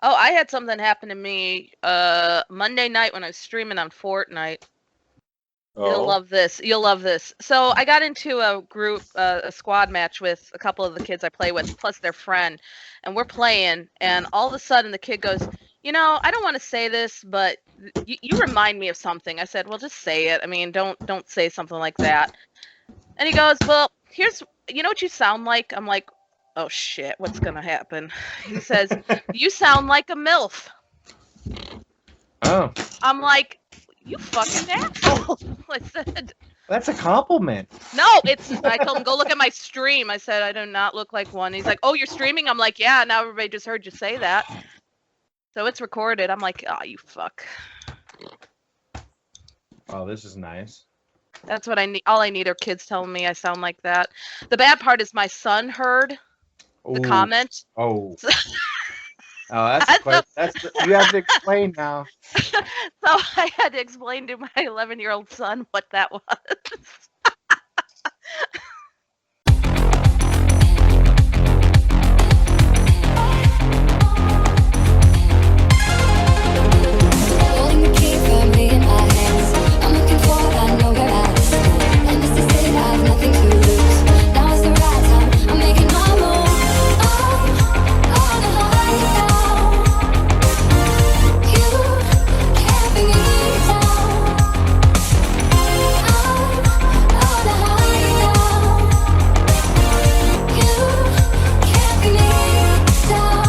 Oh, I had something happen to me Monday night when I was streaming on Fortnite. You'll Oh, love this. You'll love this. So I got into a group, a squad match with a couple of the kids I play with, plus their friend, and we're playing. And all of a sudden, the kid goes, I don't want to say this, but you remind me of something. I said, well, just say it. I mean, don't say something like that. And he goes, well, you know what you sound like? I'm like, oh shit, what's gonna happen? He says, you sound like a MILF. oh, I'm like, you fucking asshole. I said, that's a compliment. no, I told him, go look at my stream. I said, I do not look like one. He's like, oh, you're streaming? I'm like, yeah, now everybody just heard you say that. So it's recorded. I'm like, oh, you fuck. Oh, this is nice. That's what I need. All I need are kids telling me I sound like that. The bad part is my son heard the Ooh. comment. Oh. Oh, you have to explain now. So I had to explain to my 11-year-old son what that was. Holding the key firmly in my hands. I'm looking forward, I know where I stand. And Mr. City, I have nothing to lose. Now is the right time, I'm making my move. Oh, on a high now. You can't bring me down. I'm on a high now. You can't bring me down.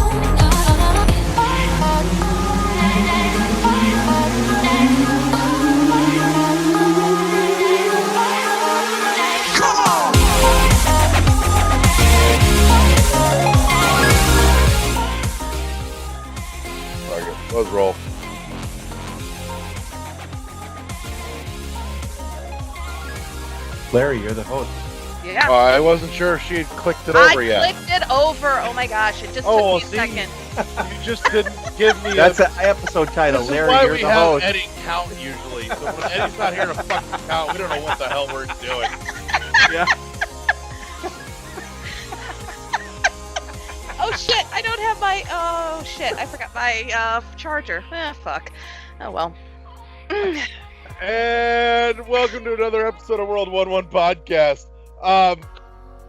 Let's roll. Larry, you're the host. Yeah. I wasn't sure if she had clicked it over yet. I clicked it over. Oh my gosh, it just Oh, took me a second. You just didn't give me That's an episode title. This is Larry, why you're we the have host. Eddie count usually. So when Eddie's not here to fucking count, we don't know what the hell we're doing. Yeah. Oh shit, I don't have my. Oh shit, I forgot my charger. Fuck. Oh well. And welcome to another episode of World 1-1 Podcast.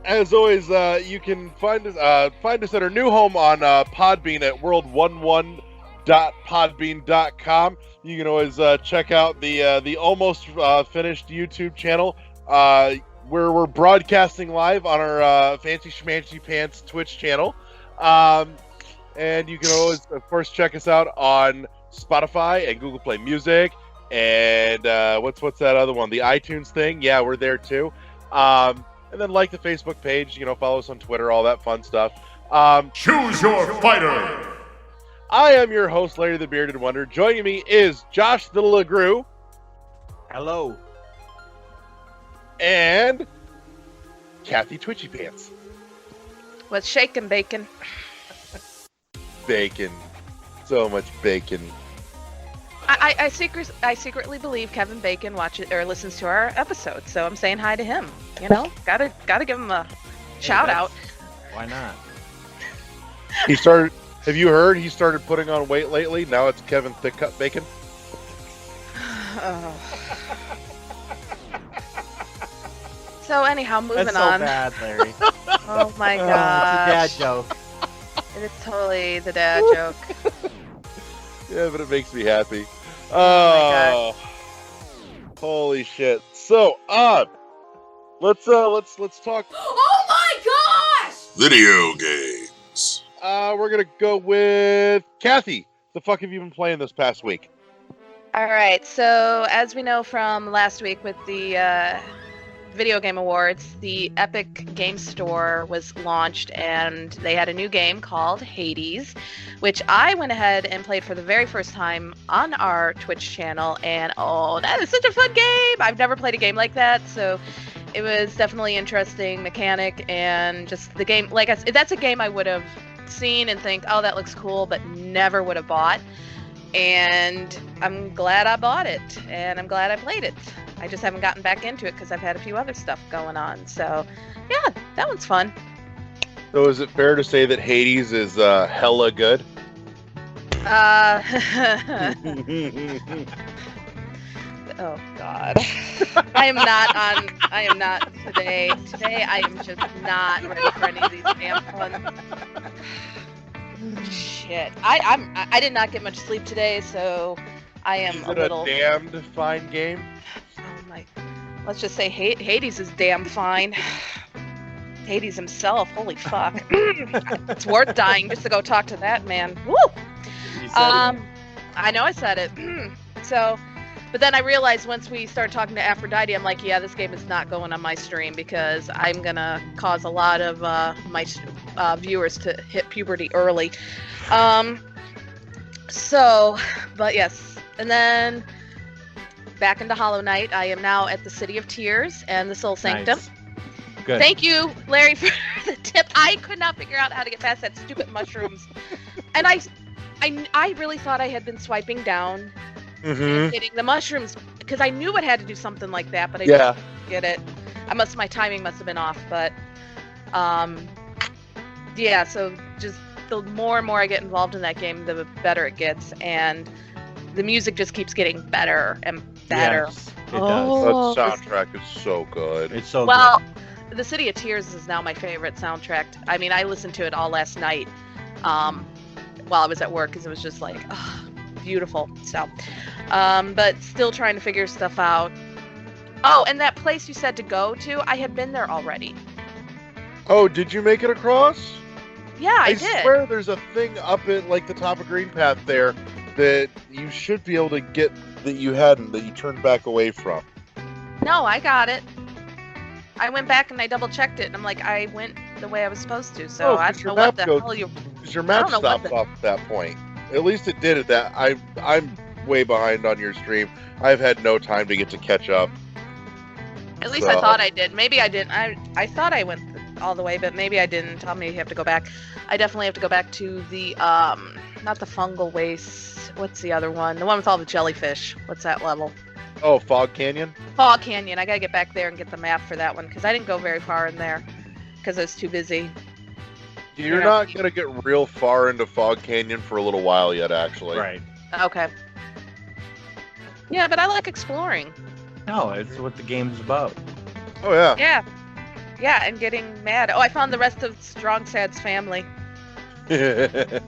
As always, you can find us at our new home on Podbean at world11.podbean.com. You can always check out the almost finished YouTube channel where we're broadcasting live on our Fancy Schmancy Pants Twitch channel. And you can always, of course, check us out on Spotify and Google Play Music. And what's that other one? The iTunes thing. Yeah, we're there too. And then like the Facebook page, follow us on Twitter, all that fun stuff. Choose your fighter. I am your host, Larry the Bearded Wonder. Joining me is Josh the LeGrew. Hello. And Kathy Twitchy Pants. What's shaking, bacon? Bacon. So much bacon. I secretly believe Kevin Bacon watches or listens to our episode, so I'm saying hi to him. Gotta give him a shout out. Why not? He started. Have you heard? He started putting on weight lately. Now it's Kevin Thick Cut Bacon. Oh. So anyhow, moving That's so on. bad, Larry. Oh my Oh, gosh. it's a dad joke. It is totally the dad joke. Yeah, but it makes me happy. Oh Holy shit! So, let's talk. Oh my gosh! Video games. We're gonna go with Kathy. The fuck have you been playing this past week? All right. So as we know from last week with the Video Game Awards, the Epic Game Store was launched, and they had a new game called Hades, which I went ahead and played for the very first time on our Twitch channel. And oh, that is such a fun game! I've never played a game like that, so it was definitely interesting mechanic, and just the game. Like I said, that's a game I would have seen and think, oh, that looks cool, but never would have bought. And I'm glad I bought it, and I'm glad I played it. I just haven't gotten back into it because I've had a few other stuff going on. So, yeah, that one's fun. So is it fair to say that Hades is hella good? Uh, oh God. I am not today. Today I am just not ready for any of these damn fun. Shit. I did not get much sleep today, so I am Is a it little. a damned fine game? Oh my. Let's just say Hades is damn fine. Hades himself, holy fuck. It's worth dying just to go talk to that man. Woo! You said it. I know I said it. So, but then I realized once we started talking to Aphrodite, I'm like, yeah, this game is not going on my stream because I'm gonna cause a lot of my viewers to hit puberty early. So, but yes, and then back into Hollow Knight. I am now at the City of Tears and the Soul Sanctum. Nice. Good. Thank you, Larry, for the tip. I could not figure out how to get past that stupid mushrooms, and I really thought I had been swiping down, and getting the mushrooms because I knew it had to do something like that, but I didn't get it. My timing must have been off, but yeah. So just the more and more I get involved in that game, the better it gets, and the music just keeps getting better and better. Yes, it Oh, That soundtrack is so good. It's so well, good. The City of Tears is now my favorite soundtrack. I mean, I listened to it all last night while I was at work because it was just like, beautiful. So, but still trying to figure stuff out. Oh, and that place you said to go to, I had been there already. Oh, did you make it across? Yeah, I did. I swear there's a thing up at like the top of Green Path there that you should be able to get that you hadn't, that you turned back away from. No, I got it. I went back and I double checked it, and I'm like, I went the way I was supposed to. So I don't know what the hell you. Because your map stopped off at that point. At least it did at that. I'm way behind on your stream. I've had no time to get to catch up. At least I thought I did. Maybe I didn't. I thought I went all the way, but maybe I didn't. I may have to go back. I definitely have to go back to the not the fungal waste. What's the other one? The one with all the jellyfish. What's that level? Oh, Fog Canyon? Fog Canyon. I gotta get back there and get the map for that one because I didn't go very far in there because I was too busy. You're not gonna get real far into Fog Canyon for a little while yet, actually. Right. Okay. Yeah, but I like exploring. No, it's what the game's about. Oh yeah. Yeah. Yeah, and getting mad. Oh, I found the rest of Strong Sad's family. I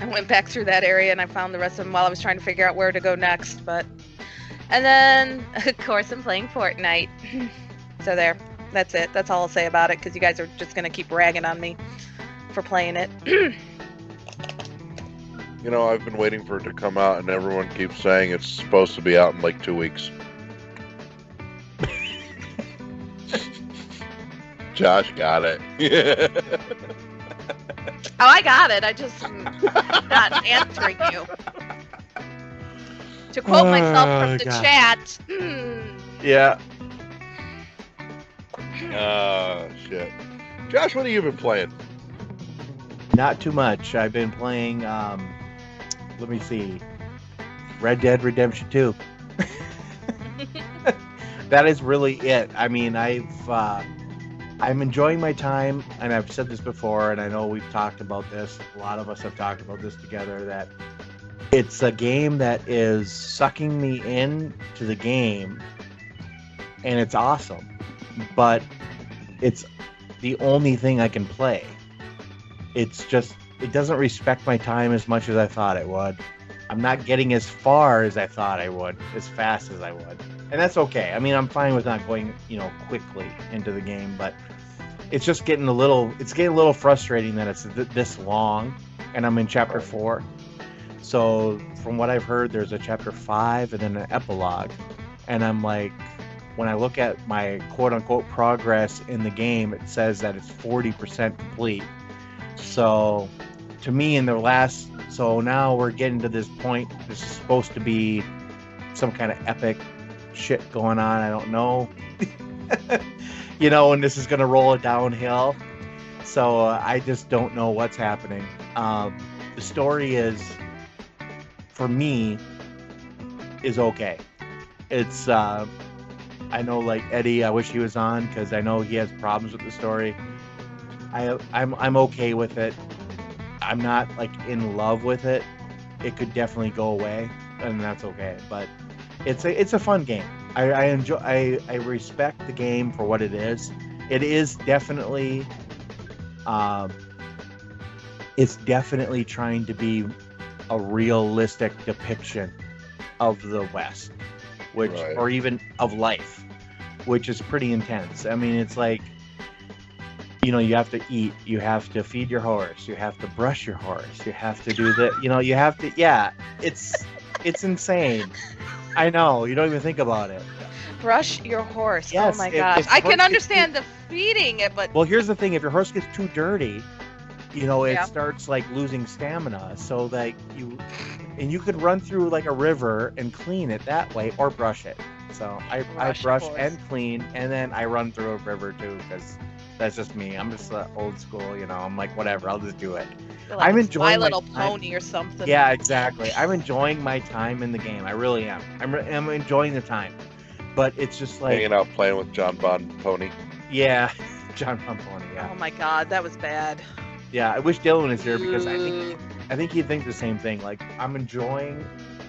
went back through that area and I found the rest of them while I was trying to figure out where to go next. And then, of course, I'm playing Fortnite. So there. That's it. That's all I'll say about it because you guys are just going to keep ragging on me for playing it. You know, I've been waiting for it to come out and everyone keeps saying it's supposed to be out in like 2 weeks. Josh got it. Oh, I got it. I just am not answering you. To quote myself from the chat. Yeah. Shit. Josh, what have you been playing? Not too much. I've been playing, let me see, Red Dead Redemption 2. That is really it. I mean, I'm enjoying my time, and I've said this before, and I know we've talked about this. A lot of us have talked about this together, that it's a game that is sucking me in to the game, and it's awesome. But it's the only thing I can play. It's just, it doesn't respect my time as much as I thought it would. I'm not getting as far as I thought I would, as fast as I would. And that's okay. I mean, I'm fine with not going, quickly into the game, but it's just getting a little frustrating that it's this long, and I'm in chapter 4. So from what I've heard, there's a chapter 5 and then an epilogue. And I'm like, when I look at my quote-unquote progress in the game, it says that it's 40% complete. So to me, so now we're getting to this point. This is supposed to be some kind of epic shit going on. I don't know. And this is going to roll it downhill. So I just don't know what's happening. The story is, for me, is okay. It's, I know, like Eddie, I wish he was on because I know he has problems with the story. I'm okay with it. I'm not like in love with it, it could definitely go away, and that's okay. But it's a fun game. I enjoy. I respect the game for what it is. It is definitely, it's definitely trying to be a realistic depiction of the West, which Right. or even of life, which is pretty intense. I mean, it's like, you have to eat, you have to feed your horse, you have to brush your horse, you have to do the, you have to, it's insane. I know, you don't even think about it. Brush your horse. Yes, Oh my if gosh. the I horse can gets understand the feeding it, but Well, here's the thing: if your horse gets too dirty, it Yeah. starts like losing stamina. So that you could run through like a river and clean it that way, or brush it. So I Brush brush horse. and clean, and then I run through a river too, because that's just me. I'm just old school, I'm like, whatever, I'll just do it. feel like I'm it's enjoying My my Little time. Pony or something. Yeah, exactly. I'm enjoying my time in the game. I really am. I'm enjoying the time, but it's just like, Hanging out playing with John Bon Pony. yeah, John Pomponi. Yeah, Oh my god, that was bad. yeah. I wish Dylan was here because Ooh. I think he'd think the same thing. Like, I'm enjoying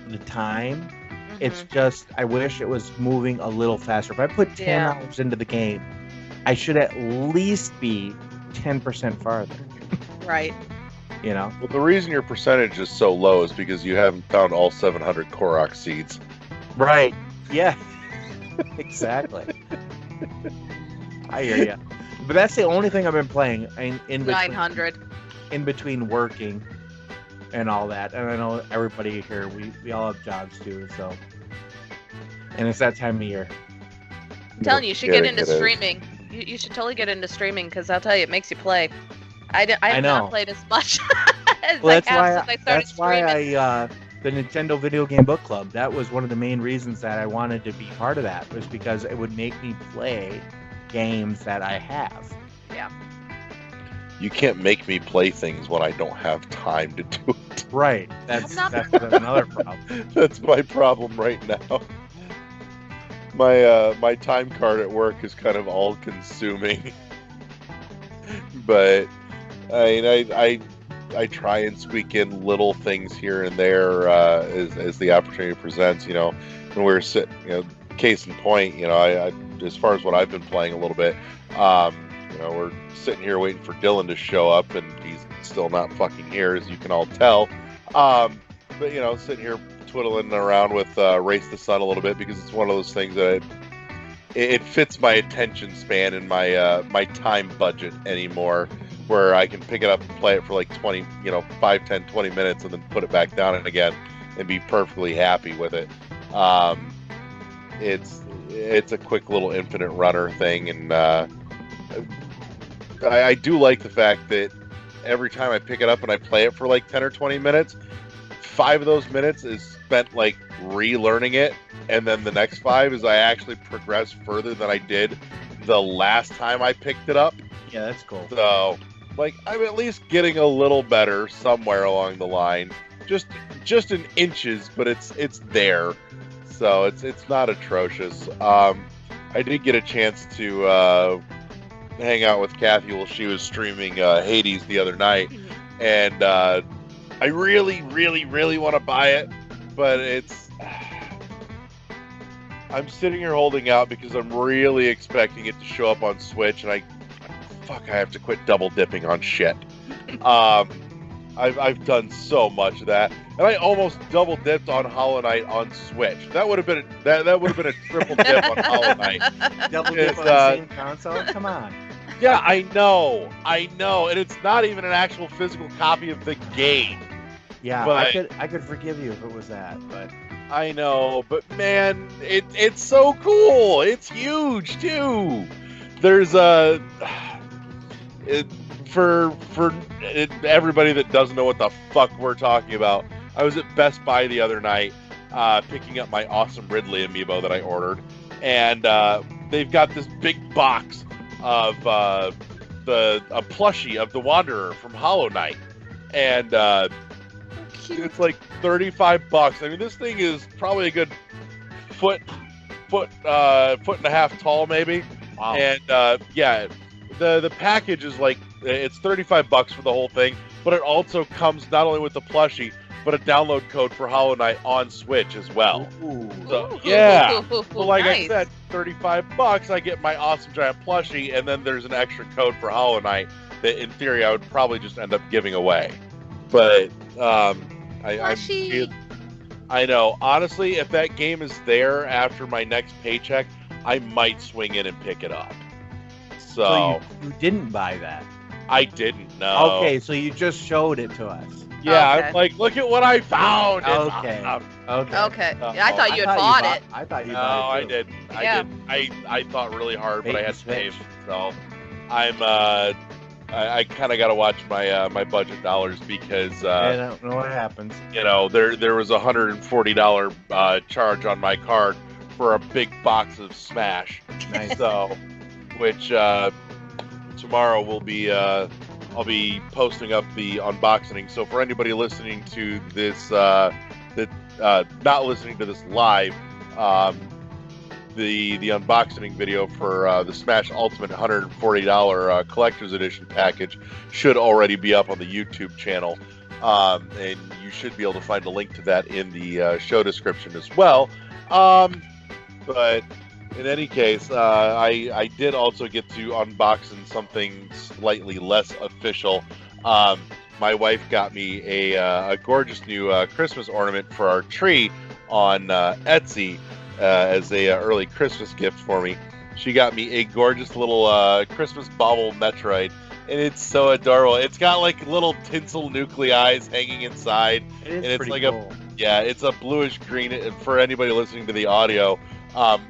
the time. Mhm. It's just, I wish it was moving a little faster. If I put 10 Yeah. hours into the game, I should at least be 10% farther, Right. Well, the reason your percentage is so low is because you haven't found all 700 Korok seeds. Right. Yeah. Exactly. I hear you. But that's the only thing I've been playing in between, 900. in between working and all that. And I know everybody here, we all have jobs too, so. And it's that time of year. I'm telling you, you should get Getting into it is. streaming. You should totally get into streaming because I'll tell you, it makes you play. I I have know. not played as much as Well, I that's have why since I started that's why streaming. the Nintendo Video Game Book Club, that was one of the main reasons that I wanted to be part of that, was because it would make me play games that I have. You can't make me play things when I don't have time to do it. Right. That's I'm that's another problem. That's my problem right now. My time card at work is kind of all consuming. But I try and squeak in little things here and there as the opportunity presents. When we're sitting, case in point, I as far as what I've been playing a little bit, we're sitting here waiting for Dylan to show up, and he's still not fucking here, as you can all tell. But sitting here twiddling around with Race the Sun a little bit, because it's one of those things that it fits my attention span and my time budget anymore, where I can pick it up and play it for like 20, 5, 10, 20 minutes and then put it back down again and be perfectly happy with it. It's a quick little infinite runner thing, and I do like the fact that every time I pick it up and I play it for like 10 or 20 minutes, 5 of those minutes is spent like relearning it, and then the next 5 is I actually progress further than I did the last time I picked it up. Yeah, that's cool. So, like, I'm at least getting a little better somewhere along the line, just in inches, but it's there. So it's not atrocious. I did get a chance to hang out with Kathy while she was streaming Hades the other night, and I really, really, really want to buy it, but I'm sitting here holding out because I'm really expecting it to show up on Switch, and I have to quit double dipping on shit. I've done so much of that, and I almost double dipped on Hollow Knight on Switch. That would have been that would have been a triple dip on Hollow Knight. Double dip It's, on the same console? Come on. Yeah, I know, and it's not even an actual physical copy of the game. Yeah, But- I could forgive you if it was that, but I know, but man, it's so cool. It's huge too. There's for everybody that doesn't know what the fuck we're talking about, I was at Best Buy the other night picking up my awesome Ridley amiibo that I ordered, and they've got this big box of a plushie of the Wanderer from Hollow Knight, and it's like $35. I mean, this thing is probably a good foot and a half tall, maybe. wow. And yeah, the package is like, it's $35 for the whole thing. but it also comes not only with the plushie, but a download code for Hollow Knight on Switch as well. Ooh. So, yeah. So like Nice. I said, $35, I get my awesome giant plushie, and then there's an extra code for Hollow Knight that, in theory, I would probably just end up giving away. But Plushie. I know. Honestly, if that game is there after my next paycheck, I might swing in and pick it up. So you didn't buy that. I didn't know. Okay, so you just showed it to us. Yeah, Okay. I'm like, look at what I found. It's Okay. awesome. Okay. Okay. Yeah, I thought you had I bought it. I thought you No, bought I it. Too. didn't. Yeah. I didn't. I thought really hard, but I had to pay. Switch. So I'm I kind of got to watch my my budget dollars because I don't know what happens. you know there was a $140 charge on my card for a big box of Smash. Nice. So, which tomorrow will be I'll be posting up the unboxing. So for anybody listening to this not listening to this live, the unboxing video for the Smash Ultimate $140 collector's edition package should already be up on the YouTube channel, and you should be able to find a link to that in the show description as well. But in any case, I did also get to unboxing something slightly less official. My wife got me a gorgeous new Christmas ornament for our tree on Etsy as a early Christmas gift for me. She got me a gorgeous little Christmas bauble Metroid, and it's so adorable. It's got like little tinsel nuclei hanging inside. It is And it's pretty like cool. Yeah, it's a bluish green. And for anybody listening to the audio,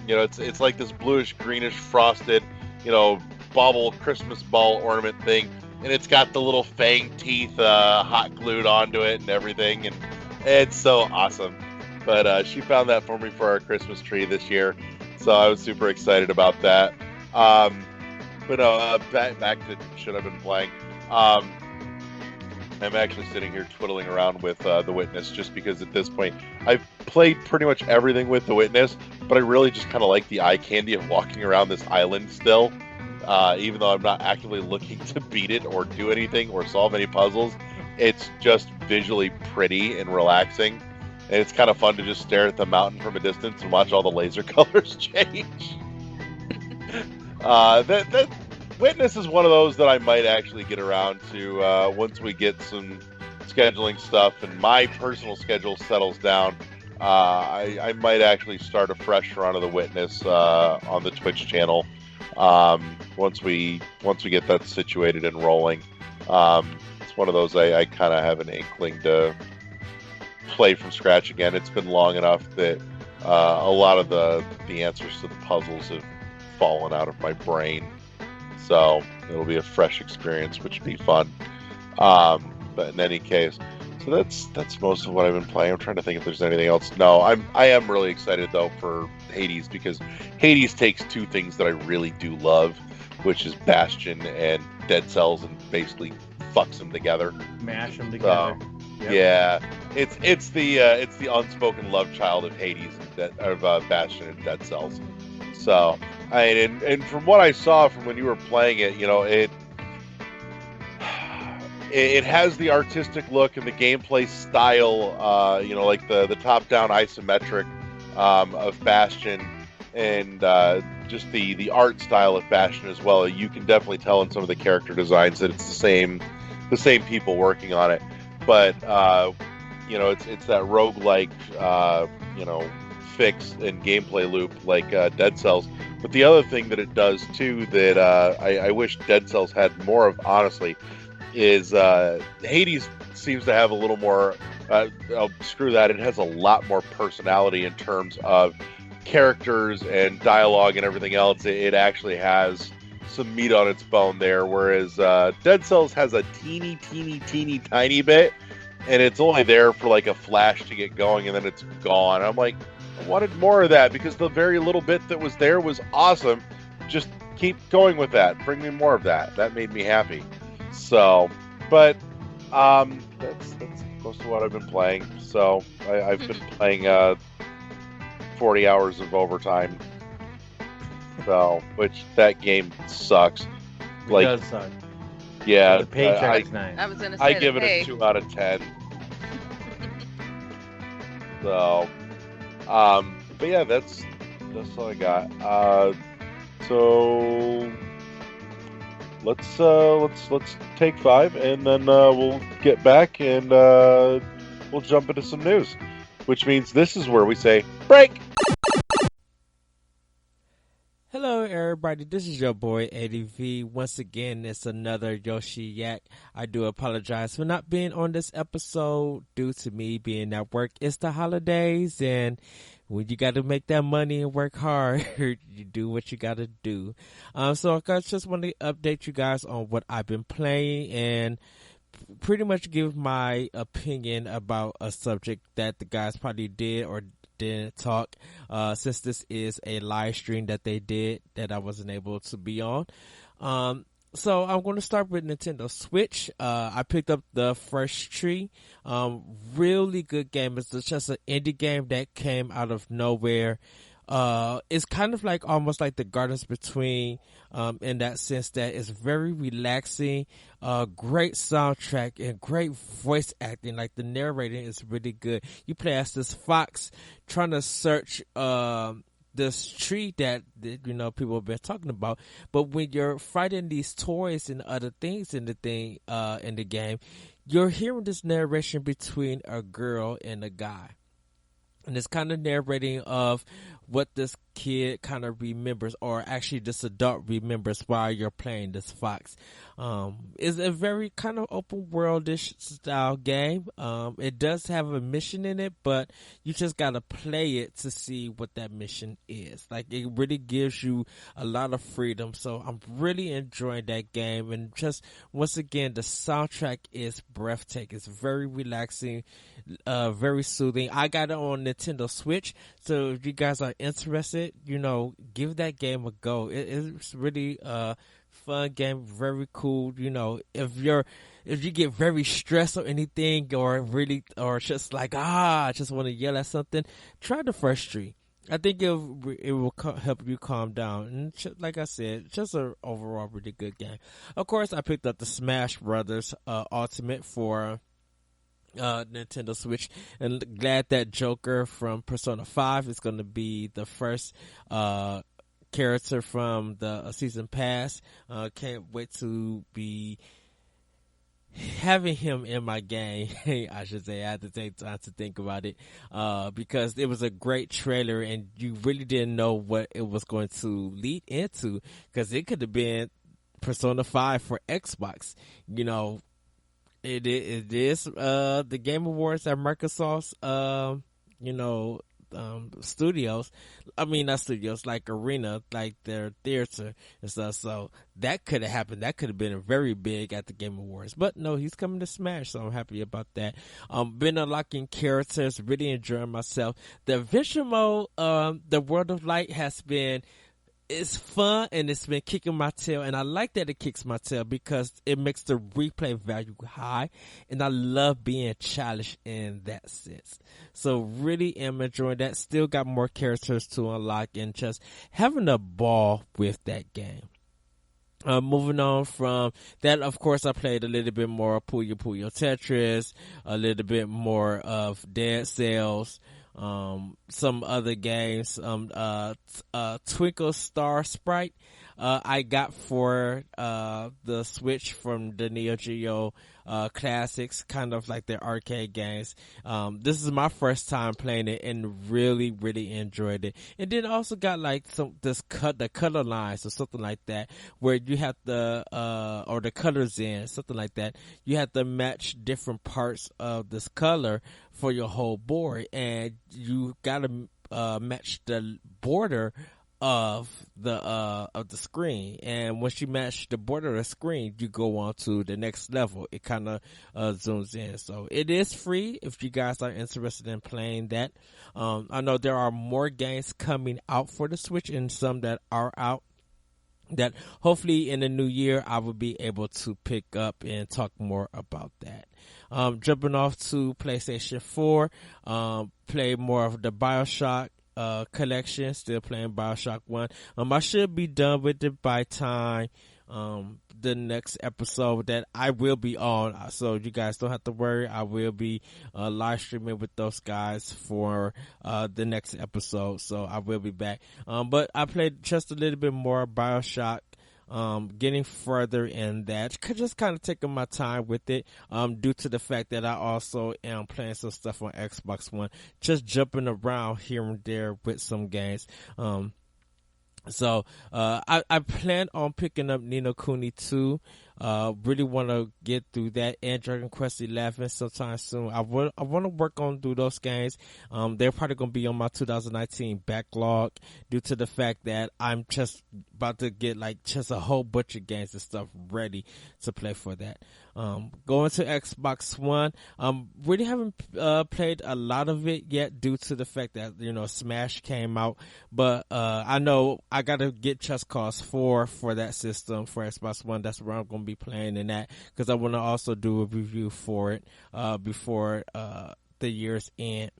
you know, it's like this bluish greenish frosted, you know, bauble Christmas ball ornament thing, and it's got the little fang teeth hot glued onto it and everything, and it's so awesome. But she found that for me for our Christmas tree this year, so I was super excited about that. But back to shit I've been playing. I'm actually sitting here twiddling around with The Witness just because at this point I've played pretty much everything with The Witness, but I really just kind of like the eye candy of walking around this island still, even though I'm not actively looking to beat it or do anything or solve any puzzles. It's just visually pretty and relaxing, and it's kind of fun to just stare at the mountain from a distance and watch all the laser colors change. That Witness is one of those that I might actually get around to once we get some scheduling stuff and my personal schedule settles down. I might actually start a fresh run of The Witness on the Twitch channel once we get that situated and rolling. It's one of those I kind of have an inkling to play from scratch again. It's been long enough that a lot of the answers to the puzzles have fallen out of my brain. So it'll be a fresh experience, which would be fun. But in any case, so that's most of what I've been playing. I'm trying to think if there's anything else. No, I am really excited though for Hades, because Hades takes two things that I really do love, which is Bastion and Dead Cells, and basically fucks them together. Mash them together. Yep. Yeah, it's the unspoken love child of Hades of Bastion and Dead Cells. So, and from what I saw from when you were playing it, you know, it has the artistic look and the gameplay style, you know, like the top-down isometric of Bastion, and just the art style of Bastion as well. You can definitely tell in some of the character designs that it's the same people working on it. But you know, it's that roguelike, you know, fix and gameplay loop like Dead Cells. But the other thing that it does too that I wish Dead Cells had more of, honestly, is Hades seems to have a little more screw that, it has a lot more personality in terms of characters and dialogue and everything else. It actually has some meat on its bone there, whereas Dead Cells has a teeny tiny bit, and it's only there for like a flash to get going, and then it's gone. I'm like, I wanted more of that, because the very little bit that was there was awesome. Just keep going with that. Bring me more of that. That made me happy. So, but that's most of what I've been playing. So I've been playing 40 hours of overtime. So, which that game sucks. It Like, does suck. Yeah, The paycheck's nice. I was gonna say I the give it pay. a 2 out of 10. So, but yeah, that's all I got. So let's take 5, and then we'll get back and we'll jump into some news, which means this is where we say break. Hello, everybody. This is your boy Eddie V. Once again, it's another Yoshi Yak. I do apologize for not being on this episode due to me being at work. It's the holidays, and when you got to make that money and work hard, you do what you got to do. So I just want to update you guys on what I've been playing and pretty much give my opinion about a subject that the guys probably did or didn't talk, since this is a live stream that they did that I wasn't able to be on. So I'm going to start with Nintendo Switch. I picked up the First Tree. Really good game. It's just an indie game that came out of nowhere. It's kind of like almost like the Gardens Between, in that sense that it's very relaxing, great soundtrack and great voice acting. Like the narrating is really good. You play as this fox trying to search, this tree that people have been talking about, but when you're fighting these toys and other things in the game, you're hearing this narration between a girl and a guy. And it's kind of narrating of what this kid kind of remembers, or actually this adult remembers while you're playing this fox. It's a very kind of open worldish style game. It does have a mission in it, but you just gotta play it to see what that mission is. Like, it really gives you a lot of freedom. So I'm really enjoying that game. And just once again, the soundtrack is breathtaking. It's very relaxing, very soothing. I got it on Nintendo Switch, so if you guys are interested, give that game a go. It's really a fun game, very cool. If you get very stressed or anything, or just like I just want to yell at something, try the First Tree. I think it will help you calm down. And like I said, just an overall really good game. Of course, I picked up the Smash Brothers Ultimate for Nintendo Switch, and glad that Joker from Persona 5 is going to be the first character from the season pass. Can't wait to be having him in my game. I should say, I had to take time to think about it, because it was a great trailer and you really didn't know what it was going to lead into, because it could have been Persona 5 for Xbox. It is the Game Awards at Microsoft's studios. I mean, not studios, like arena, like their theater and stuff. So that could have happened. That could have been very big at the Game Awards. But no, he's coming to Smash, so I'm happy about that. Been unlocking characters, really enjoying myself. The adventure mode, the World of Light it's fun and it's been kicking my tail, and I like that it kicks my tail because it makes the replay value high, and I love being challenged in that sense. So really am enjoying that. Still got more characters to unlock and just having a ball with that game. Moving on from that, of course, I played a little bit more Puyo Puyo Tetris, a little bit more of Dead Cells, some other games, Twinkle Star Sprite, I got for, the Switch from the Neo Geo, classics, kind of like their arcade games. This is my first time playing it and really, really enjoyed it. And then also got like the color lines or something like that, where you have or the colors in, something like that. You have to match different parts of this color for your whole board, and you gotta match the border of the screen. And once you match the border of the screen, you go on to the next level. It kind of zooms in. So it is free if you guys are interested in playing that. I know there are more games coming out for the Switch, and some that are out that hopefully in the new year I will be able to pick up and talk more about that. Jumping off to PlayStation 4, play more of the BioShock collection, still playing BioShock 1. I should be done with it by time the next episode that I will be on. So you guys don't have to worry. I will be live streaming with those guys for the next episode. So I will be back. But I played just a little bit more BioShock. Getting further in that, just kind of taking my time with it, due to the fact that I also am playing some stuff on Xbox One, just jumping around here and there with some games. So I plan on picking up Ni no Kuni 2. Really want to get through that, and Dragon Quest 11 sometime soon. I want to work on through those games. They're probably going to be on my 2019 backlog due to the fact that I'm just about to get just a whole bunch of games and stuff ready to play for that. Going to Xbox One, really haven't played a lot of it yet due to the fact that, Smash came out, but I know I gotta get Just Cause 4 for that system for Xbox One. That's where I'm gonna be playing in that, because I want to also do a review for it before the year's end.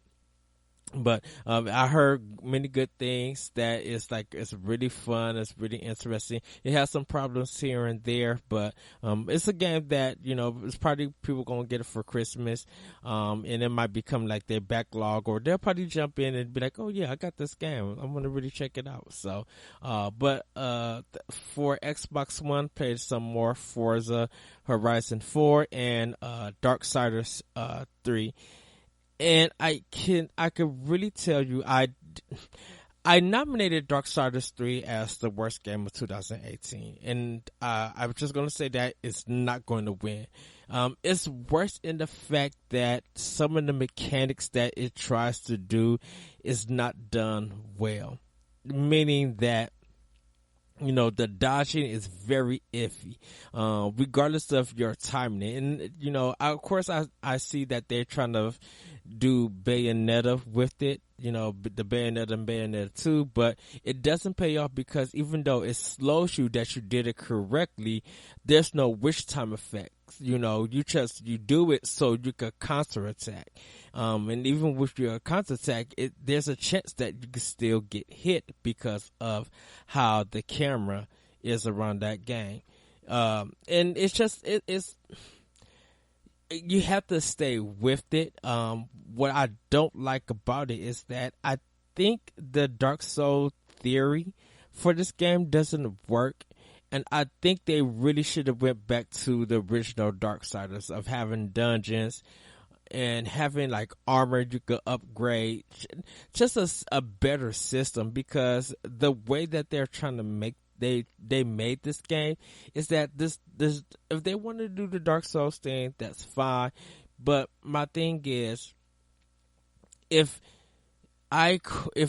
But I heard many good things, that it's really fun, it's really interesting. It has some problems here and there, but it's a game that, it's probably people gonna get it for Christmas, and it might become like their backlog, or they'll probably jump in and be like, oh yeah, I got this game, I'm gonna really check it out. So but for Xbox One, played some more Forza Horizon 4 and Darksiders 3. And I can really tell you, I nominated Darksiders 3 as the worst game of 2018, and I'm just gonna say that it's not going to win. It's worse in the fact that some of the mechanics that it tries to do is not done well, meaning that, the dodging is very iffy, regardless of your timing. And, of course, I see that they're trying to do Bayonetta with it, the Bayonetta and Bayonetta 2, but it doesn't pay off, because even though it slows you that you did it correctly, there's no wish time effect. You do it so you could counter attack. And even with your counter attack, there's a chance that you can still get hit because of how the camera is around that game. And it's just, it's, you have to stay with it. What I don't like about it is that I think the Dark Soul theory for this game doesn't work. And I think they really should have went back to the original Darksiders of having dungeons and having armor you could upgrade, just a better system, because the way that they're trying to make they made this game is that this if they want to do the Dark Souls thing, that's fine. But my thing is, if I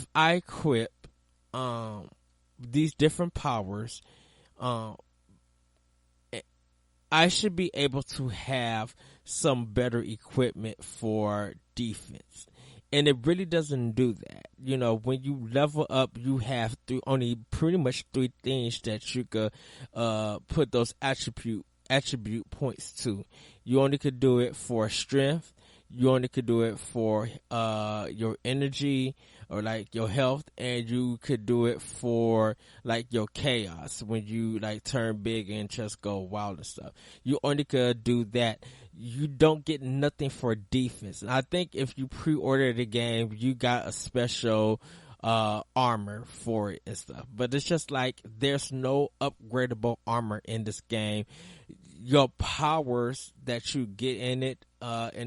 equip these different powers, I should be able to have some better equipment for defense. And it really doesn't do that. When you level up, you have only pretty much 3 things that you could put those attribute points to. You only could do it for strength. You only could do it for your energy, or your health, and you could do it for your chaos, when you turn big and just go wild and stuff. You only could do that. You don't get nothing for defense. And I think if you pre-order the game, you got a special armor for it and stuff. But it's just there's no upgradable armor in this game. Your powers that you get in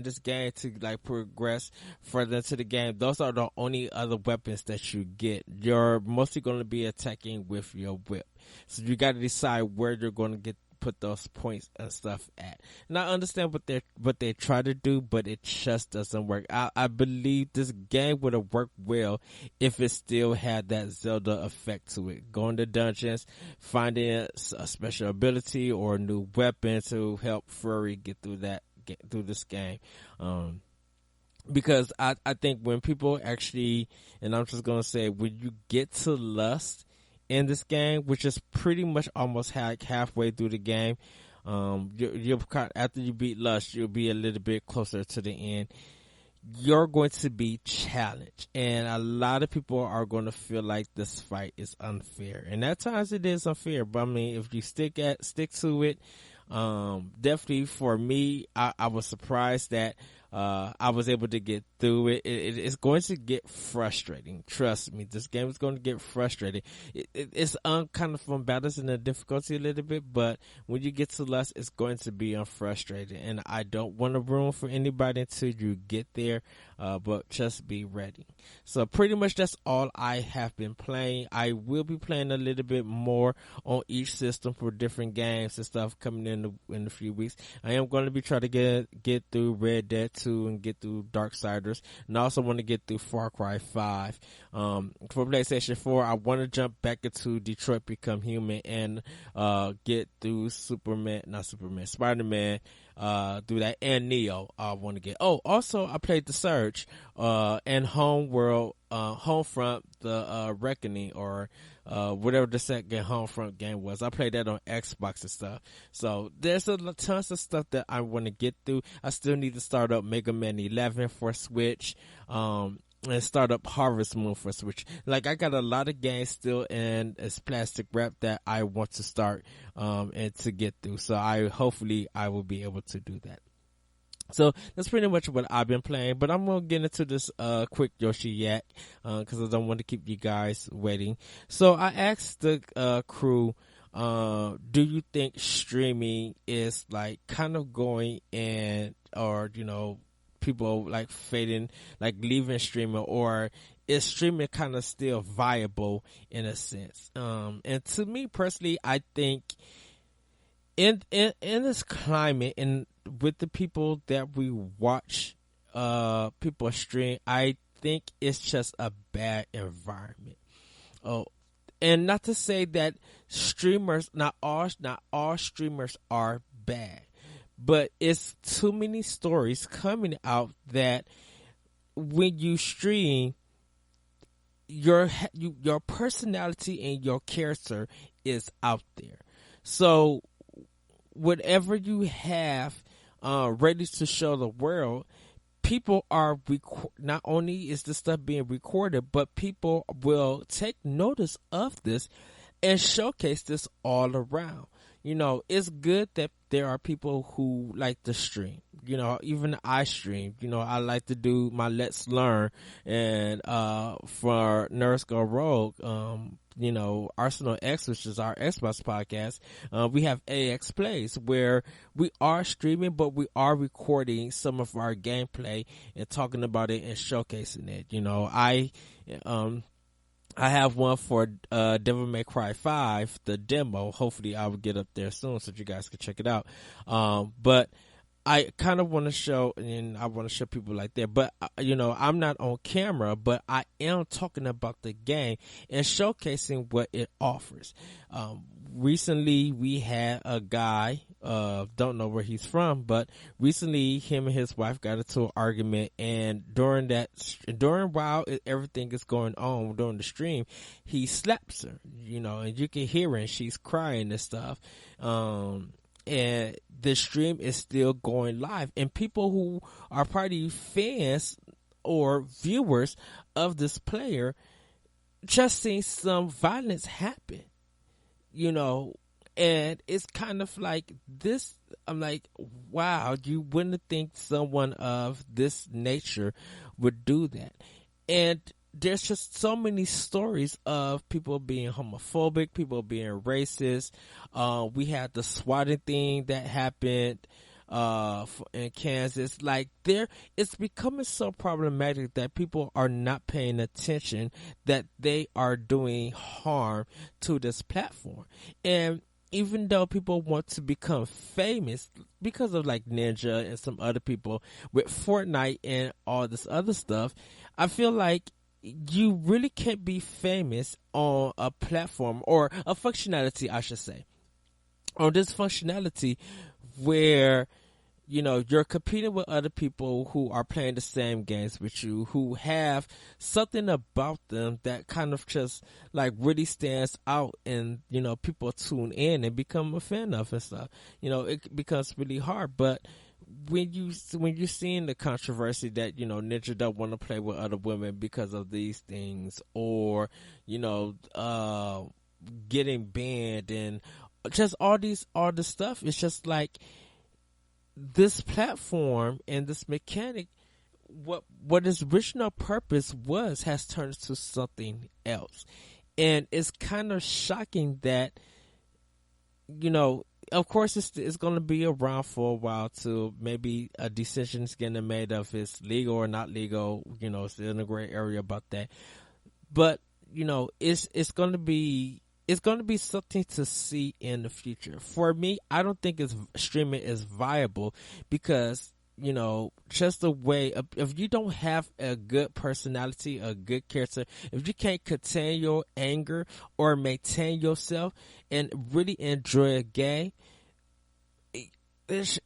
this game to progress further into the game, those are the only other weapons that you get. You're mostly going to be attacking with your whip, so you got to decide where you're going to put those points and stuff at. And I understand what they try to do, but it just doesn't work. I believe this game would have worked well if it still had that Zelda effect to it. Going to dungeons, finding a special ability or a new weapon to help Furry get through this game. Because I think when people actually, and I'm just gonna say, when you get to lust in this game, which is pretty much almost halfway through the game, you'll after you beat lust, you'll be a little bit closer to the end. you're going to be challenged, and a lot of people are going to feel like this fight is unfair, and at times it is unfair. But I mean, if you stick to it, definitely for me, I was surprised that I was able to get through it. It's going to get frustrating. Trust me, this game is going to get frustrating. It's kind of unbalanced in the difficulty a little bit, but when you get to less, it's going to be unfrustrating. And I don't want to ruin for anybody until you get there, but just be ready. So pretty much that's all I have been playing. I will be playing a little bit more on each system for different games and stuff coming in a few weeks. I am going to be trying to get through Red Dead 2 and get through Darksiders, and I also want to get through Far Cry 5. For PlayStation 4, I want to jump back into Detroit Become Human and get through Spider-Man, do that, and Neo. I want to get. Oh, also I played The Surge, and Homefront, the Reckoning, or whatever the second Homefront game was. I played that on Xbox and stuff. So there's tons of stuff that I want to get through. I still need to start up Mega Man 11 for Switch. And start up Harvest Moon for Switch. Like, I got a lot of games still in as plastic wrap that I want to start and to get through. So hopefully I will be able to do that. So that's pretty much what I've been playing, but I'm gonna get into this quick Yoshi Yak because I don't want to keep you guys waiting. So I asked the crew, do you think streaming is like kind of going in, or people like fading, like leaving streaming, or is streaming kind of still viable in a sense? And to me personally, I think in this climate and with the people that we watch people stream, I think it's just a bad environment. Oh, and not to say that streamers, not all streamers are bad, but it's too many stories coming out that when you stream, your personality and your character is out there. So whatever you have ready to show the world, people are not only is this stuff being recorded, but people will take notice of this and showcase this all around. It's good that there are people who like to stream. Even I stream. I like to do my Let's Learn, and for Nerds Go Rogue, Arsenal X, which is our Xbox podcast, we have AX Plays, where we are streaming, but we are recording some of our gameplay and talking about it and showcasing it. I have one for Devil May Cry 5, the demo. Hopefully I will get up there soon so you guys can check it out. But I kind of want to show, and I want to show people like that. But, I'm not on camera, but I am talking about the game and showcasing what it offers. Recently, we had a guy, don't know where he's from, but recently him and his wife got into an argument, and while everything is going on during the stream, he slaps her, and you can hear her, and she's crying and stuff. And the stream is still going live, and people who are probably fans or viewers of this player just seen some violence happen, and it's kind of like this. I'm like, wow, you wouldn't think someone of this nature would do that. And there's just so many stories of people being homophobic, people being racist. We had the swatting thing that happened in Kansas. Like, it's becoming so problematic that people are not paying attention, that they are doing harm to this platform. And even though people want to become famous because of like Ninja and some other people with Fortnite and all this other stuff, I feel like you really can't be famous on a platform, or a functionality, I should say, on this functionality where, you're competing with other people who are playing the same games with you, who have something about them that kind of just like really stands out, and, people tune in and become a fan of and stuff. It becomes really hard. But when you're seeing the controversy that Ninja don't want to play with other women because of these things, or getting banned and just all this stuff, it's just like this platform and this mechanic, what its original purpose was, has turned to something else. And it's kind of shocking that, of course it's going to be around for a while till maybe a decision's getting made of it's legal or not legal. It's in a gray area about that. But, it's going to be something to see in the future. For me, I don't think streaming is viable because, just the way, if you don't have a good personality, a good character, if you can't contain your anger or maintain yourself and really enjoy a game, it's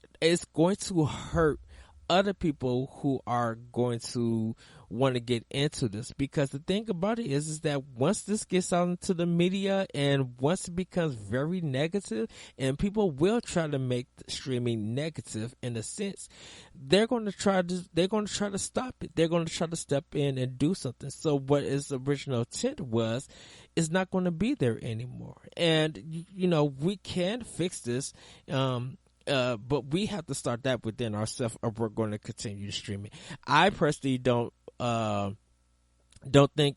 going to hurt other people who are going to want to get into this. Because the thing about it is that once this gets out into the media and once it becomes very negative, and people will try to make streaming negative in a sense, they're going to try to stop it. They're going to try to step in and do something. So what its original intent was is not going to be there anymore. And we can fix this. But we have to start that within ourselves, or we're going to continue to stream it. I personally don't think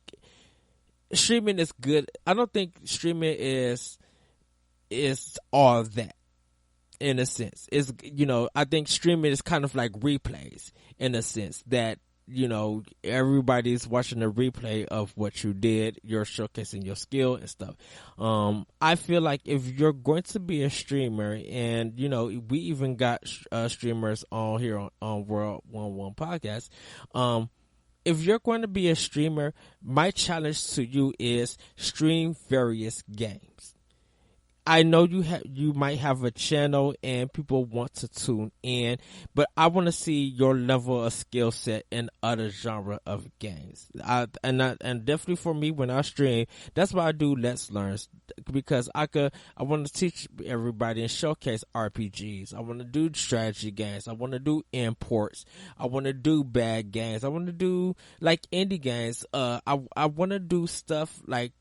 streaming is good. I don't think streaming is all that, in a sense. It's, I think streaming is kind of like replays, in a sense that, everybody's watching a replay of what you did. You're showcasing your skill and stuff. I feel like if you're going to be a streamer, and, we even got streamers on here on World 1-1 Podcast. If you're going to be a streamer, my challenge to you is stream various games. I know you might have a channel and people want to tune in, but I want to see your level of skill set in other genre of games. And definitely for me, when I stream, that's why I do Let's Learns, because I want to teach everybody and showcase RPGs. I want to do strategy games. I want to do imports. I want to do bad games. I want to do like indie games. I want to do stuff like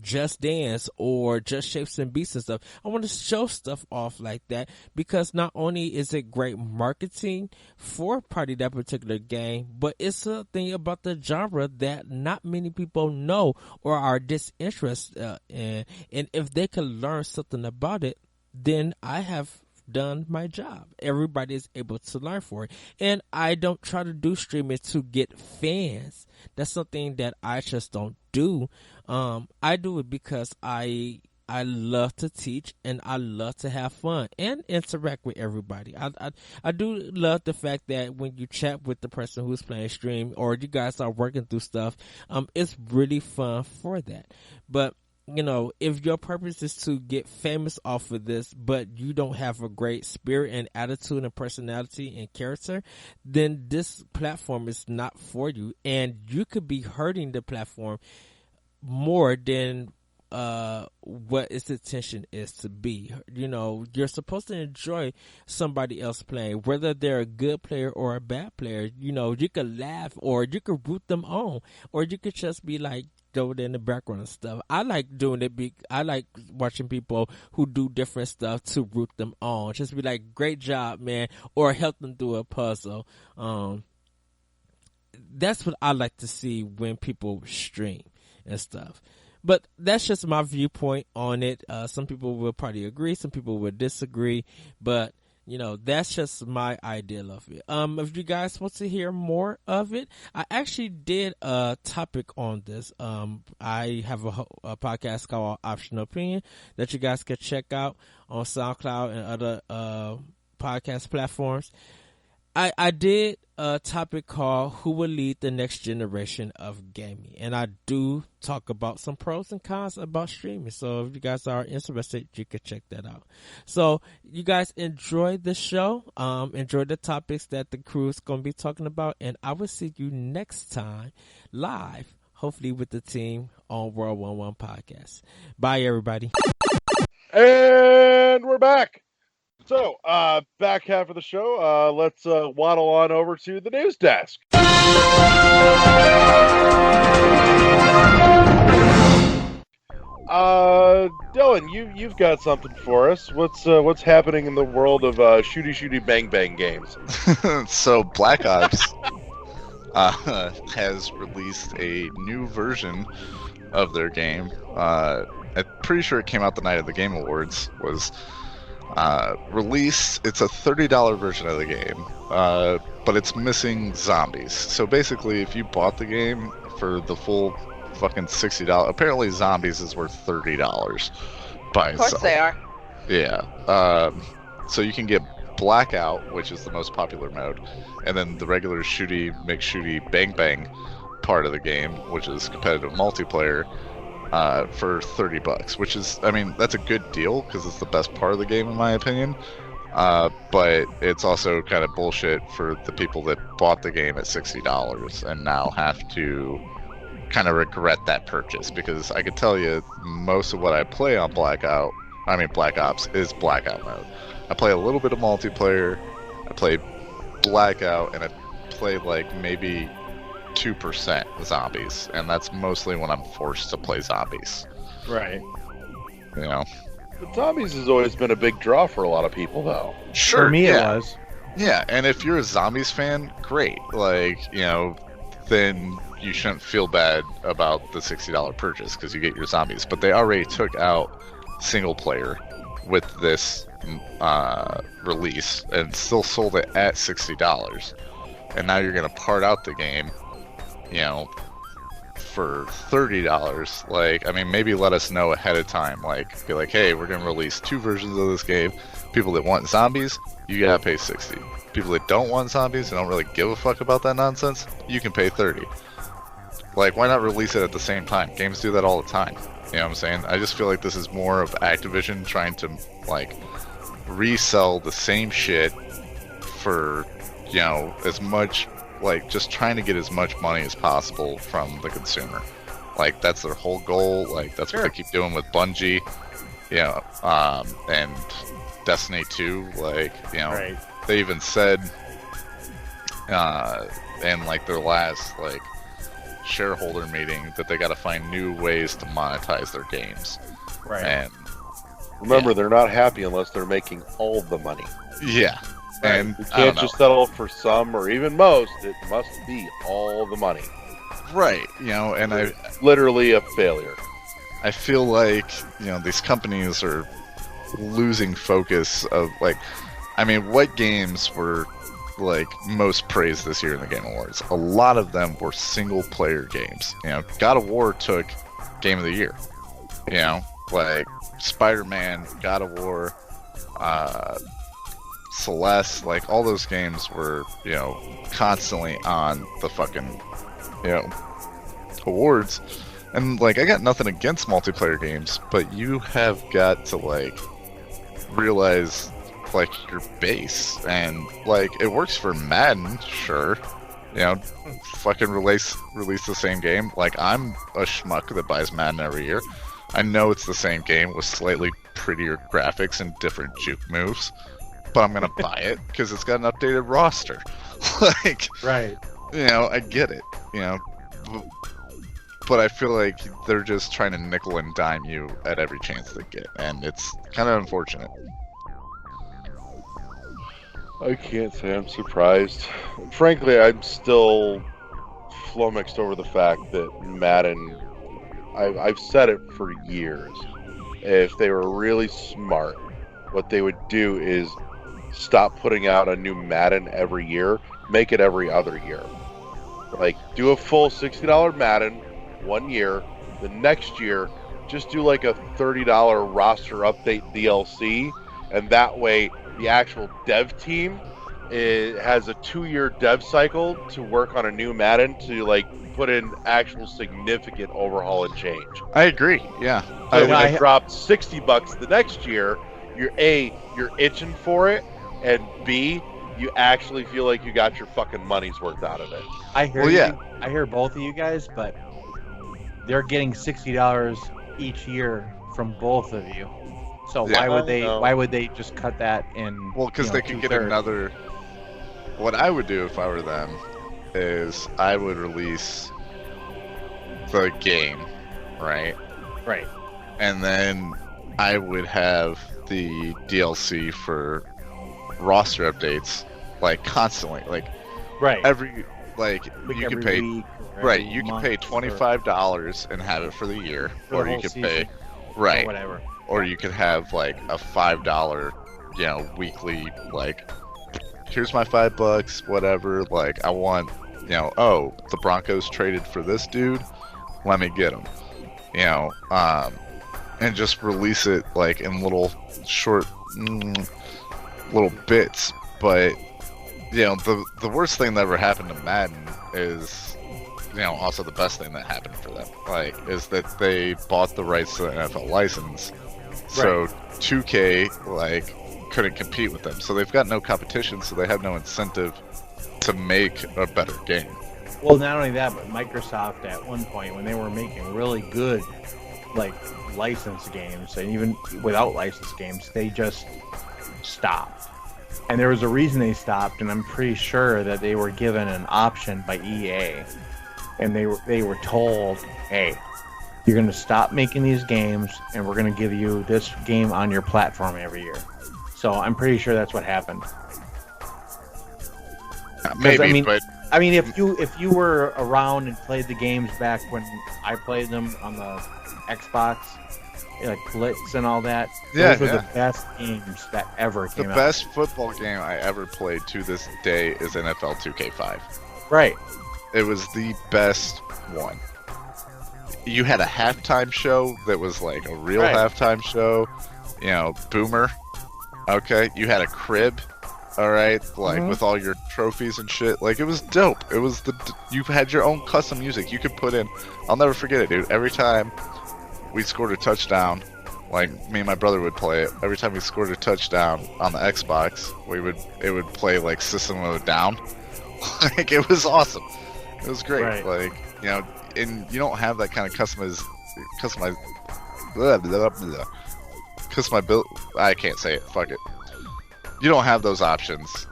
Just Dance or Just Shapes and Beats and stuff. I want to show stuff off like that, because not only is it great marketing for probably that particular game, but it's something about the genre that not many people know or are disinterested in. And if they can learn something about it, then I have done my job. Everybody is able to learn for it. And I don't try to do streaming to get fans. That's something that I just don't do. I do it because I love to teach and I love to have fun and interact with everybody. I do love the fact that when you chat with the person who's playing stream, or you guys are working through stuff, it's really fun for that. But if your purpose is to get famous off of this, but you don't have a great spirit and attitude and personality and character, then this platform is not for you. And you could be hurting the platform more than what its intention is to be. You're supposed to enjoy somebody else playing, whether they're a good player or a bad player. You could laugh, or you could root them on, or you could just be like, throw it in the background and stuff. I like doing it. I like watching people who do different stuff to root them on. Just be like, great job, man, or help them through a puzzle. That's what I like to see when people stream and stuff. But that's just my viewpoint on it. Some people will probably agree, some people will disagree, but that's just my ideal of it. If you guys want to hear more of it, I actually did a topic on this. I have a podcast called Optional Opinion that you guys can check out on SoundCloud and other podcast platforms. I did a topic called Who Will Lead the Next Generation of Gaming, and I do talk about some pros and cons about streaming. So if you guys are interested, you can check that out. So you guys enjoy the show, enjoy the topics that the crew is going to be talking about, and I will see you next time live, hopefully with the team on World 1-1 Podcast. Bye, everybody. And we're back. So, back half of the show, let's waddle on over to the news desk. Dylan, you've got something for us. What's happening in the world of shooty shooty bang bang games? So Black Ops has released a new version of their game. I'm pretty sure it came out the night of the Game Awards. Was released. It's a $30 version of the game, but it's missing zombies. So basically, if you bought the game for the full fucking $60, apparently zombies is worth $30 by itself. Of course they are. Yeah. So you can get Blackout, which is the most popular mode, and then the regular shooty bang bang part of the game, which is competitive multiplayer, for $30, which is, I mean, that's a good deal because it's the best part of the game in my opinion. But it's also kind of bullshit for the people that bought the game at $60 and now have to kind of regret that purchase, because I could tell you most of what I play on Black Ops is Blackout mode. I play a little bit of multiplayer, I play Blackout, and I play like maybe 2% zombies, and that's mostly when I'm forced to play zombies. Right. You know? But zombies has always been a big draw for a lot of people, though. Sure, For me, yeah. it was. Yeah, and if you're a zombies fan, great. Like, you know, then you shouldn't feel bad about the $60 purchase because you get your zombies. But they already took out single player with this release and still sold it at $60. And now you're going to part out the game, you know, for $30. Like, I mean, maybe let us know ahead of time. Like, be like, hey, we're going to release 2 versions of this game. People that want zombies, you gotta pay $60. People that don't want zombies and don't really give a fuck about that nonsense, you can pay $30. Like, why not release it at the same time? Games do that all the time. You know what I'm saying? I just feel like this is more of Activision trying to, like, resell the same shit for, you know, as much, like, just trying to get as much money as possible from the consumer. Like, that's their whole goal. Like, that's what they keep doing with Bungie, you know, and Destiny 2. Like, you know, Right. they even said, in, like, their last, like, shareholder meeting that they got to find new ways to monetize their games. Right. And Remember, they're not happy unless they're making all the money. yeah, and You I don't can't know. just settle for some or even most. It must be all the money. Right, you know, and I Literally a failure. feel like, you know, these companies are losing focus of, like, I mean, what games were, like, most praised this year in the Game Awards? A lot of them were single player games. You know, God of War took Game of the Year. You know, like Spider-Man, God of War, Celeste, like, all those games were, you know, constantly on the fucking, you know, awards. And, like, I got nothing against multiplayer games, but you have got to, like, realize, like, your base. And, like, it works for Madden, sure. You know, fucking release the same game. Like, I'm a schmuck that buys Madden every year. I know it's the same game with slightly prettier graphics and different juke moves, but I'm gonna buy it because it's got an updated roster. Like, Right. you know, I get it, you know, but I feel like they're just trying to nickel and dime you at every chance they get, and it's kind of unfortunate. I can't say I'm surprised. Frankly, I'm still flummoxed over the fact that Madden, I've said it for years, if they were really smart, what they would do is stop putting out a new Madden every year, make it every other year. Like, do a full $60 Madden 1 year, the next year, just do like a $30 roster update DLC, and that way the actual dev team has a 2-year dev cycle to work on a new Madden to, like, put in actual significant overhaul and change. I agree, yeah. So when I- it dropped $60 the next year, you're itching for it, and B, you actually feel like you got your fucking money's worth out of it. I hear Well, yeah. I hear both of you guys, but they're getting $60 each year from both of you. So Yeah. why would they just cut that in? Well, because they could get 2/3? another. What I would do if I were them is I would release the game, right? Right. And then I would have the DLC for roster updates, like constantly, like Right. every like Like you every could pay week or right. every You can month pay or $25 and have it for the year, for the or you whole could season pay or right, whatever. or you could have like a $5, weekly, like here's my $5, whatever. Like I want, oh, the Broncos traded for this dude, let me get him, and just release it like in little short, little bits. But the worst thing that ever happened to Madden is, also the best thing that happened for them, like, is that they bought the rights to the NFL license, so 2K like couldn't compete with them, so they've got no competition, so they have no incentive to make a better game. Well, not only that, but Microsoft at one point when they were making really good, like, licensed games, and even without licensed games, they just stopped. And there was a reason they stopped, and I'm pretty sure that they were given an option by EA, and they were told, hey, you're going to stop making these games, and we're going to give you this game on your platform every year. So I'm pretty sure that's what happened. Maybe, but I mean, if you were around and played the games back when I played them on the Xbox, like Blitz and all that, those were the best games that ever came out. The best football game I ever played to this day is NFL 2K5. Right. It was the best one. You had a halftime show that was like a real halftime show, Boomer. Okay, you had a crib, all right, like with all your trophies and shit. Like, it was dope. It was you had your own custom music you could put in. I'll never forget it, dude. Every time we scored a touchdown, like me and my brother would play it. Every time we scored a touchdown on the Xbox, it would play like System of a Down. Like, it was awesome. It was great. Right. Like, and you don't have that kind of customized. I can't say it. Fuck it. You don't have those options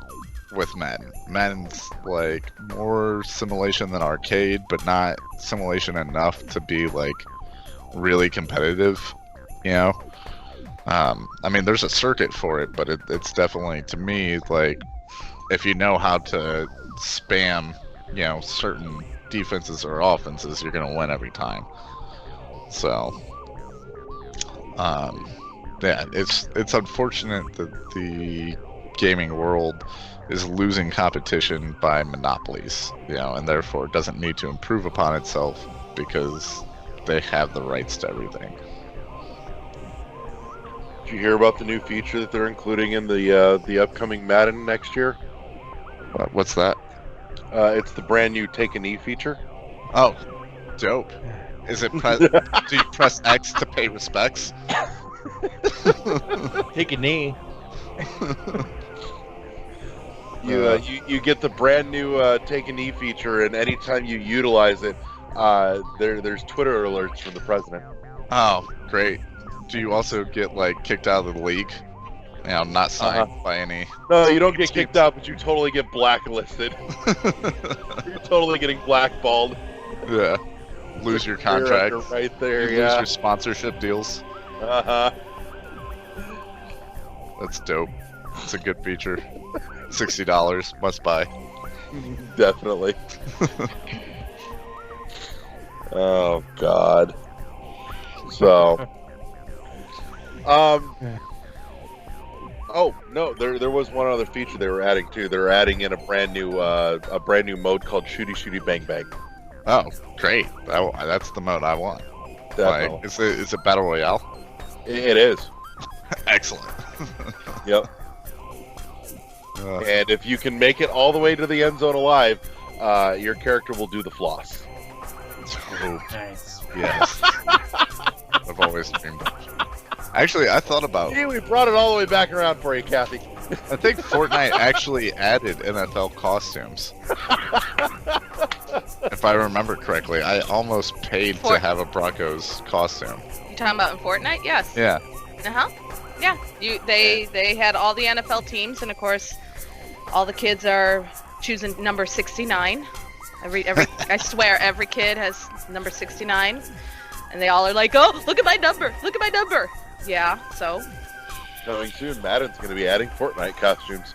with Madden. Madden's like more simulation than arcade, but not simulation enough to be like really competitive. I mean, there's a circuit for it, but it's definitely, to me, like, if you know how to spam, certain defenses or offenses, you're gonna win every time. So, yeah, it's unfortunate that the gaming world is losing competition by monopolies, and therefore doesn't need to improve upon itself because they have the rights to everything. Did you hear about the new feature that they're including in the upcoming Madden next year? What's that? It's the brand new Take a Knee feature. Oh, dope. Is it do you press X to pay respects? Take a knee. You get the brand new Take a Knee feature, and anytime you utilize it, there's Twitter alerts from the president. Oh, great. Do you also get like kicked out of the league? Not signed by any. No, you don't get kicked out, but you totally get blacklisted. You're totally getting blackballed. Yeah. Lose your contract. Right there, you lose your sponsorship deals. Uh-huh. That's dope. It's a good feature. $60, must buy. Definitely. Oh God. So. Oh no, there was one other feature they were adding too. They're adding in a brand new mode called Shooty Bang Bang. Oh, great! That's the mode I want. Definitely. Like, is it battle royale? It is. Excellent. Yep. And if you can make it all the way to the end zone alive, your character will do the floss. Oh, Nice. yes. I've always dreamed of. Actually, I thought about. Hey, we brought it all the way back around for you, Kathy. I think Fortnite actually added NFL costumes. If I remember correctly, I almost paid to have a Broncos costume. You talking about in Fortnite? Yes. Yeah. Uh-huh. Yeah, they had all the NFL teams, and of course, all the kids are choosing number 69. Every I swear, every kid has number 69, and they all are like, "Oh, look at my number! Look at my number!" Yeah, so. Coming soon, Madden's going to be adding Fortnite costumes.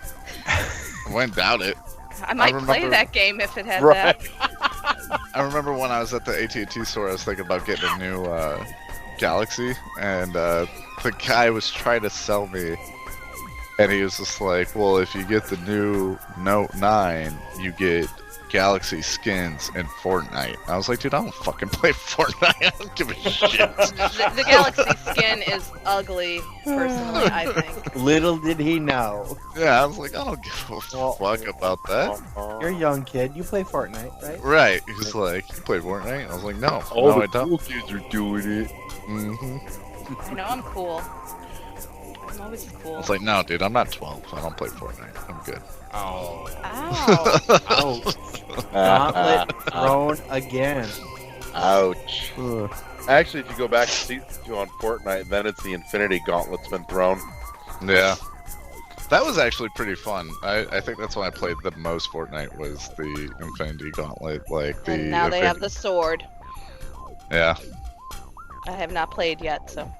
Wouldn't doubt it. I might play remember- that game if it had Right. that. I remember when I was at the AT&T store, I was thinking about getting a new Galaxy, and the guy was trying to sell me, and he was just like, well, if you get the new Note 9, you get Galaxy skins in Fortnite. I was like, dude, I don't fucking play Fortnite. I don't give a shit. The Galaxy skin is ugly, personally, I think. Little did he know. Yeah, I was like, I don't give a Well- fuck about that. You're a young kid. You play Fortnite, right? Right. He was like, you play Fortnite? I was like, no. All no, the I don't. cool kids are doing it. hmm I know I'm cool. I'm always I cool. was like, no, dude, I'm not 12. I don't play Fortnite. I'm good. Oh. Ow. Ouch. Gauntlet thrown again. Ouch. Actually, if you go back to season 2 on Fortnite, then it's the Infinity Gauntlet's been thrown. Yeah. That was actually pretty fun. I think that's when I played the most Fortnite was the Infinity Gauntlet. Like the And now they have the sword. Yeah. I have not played yet, so.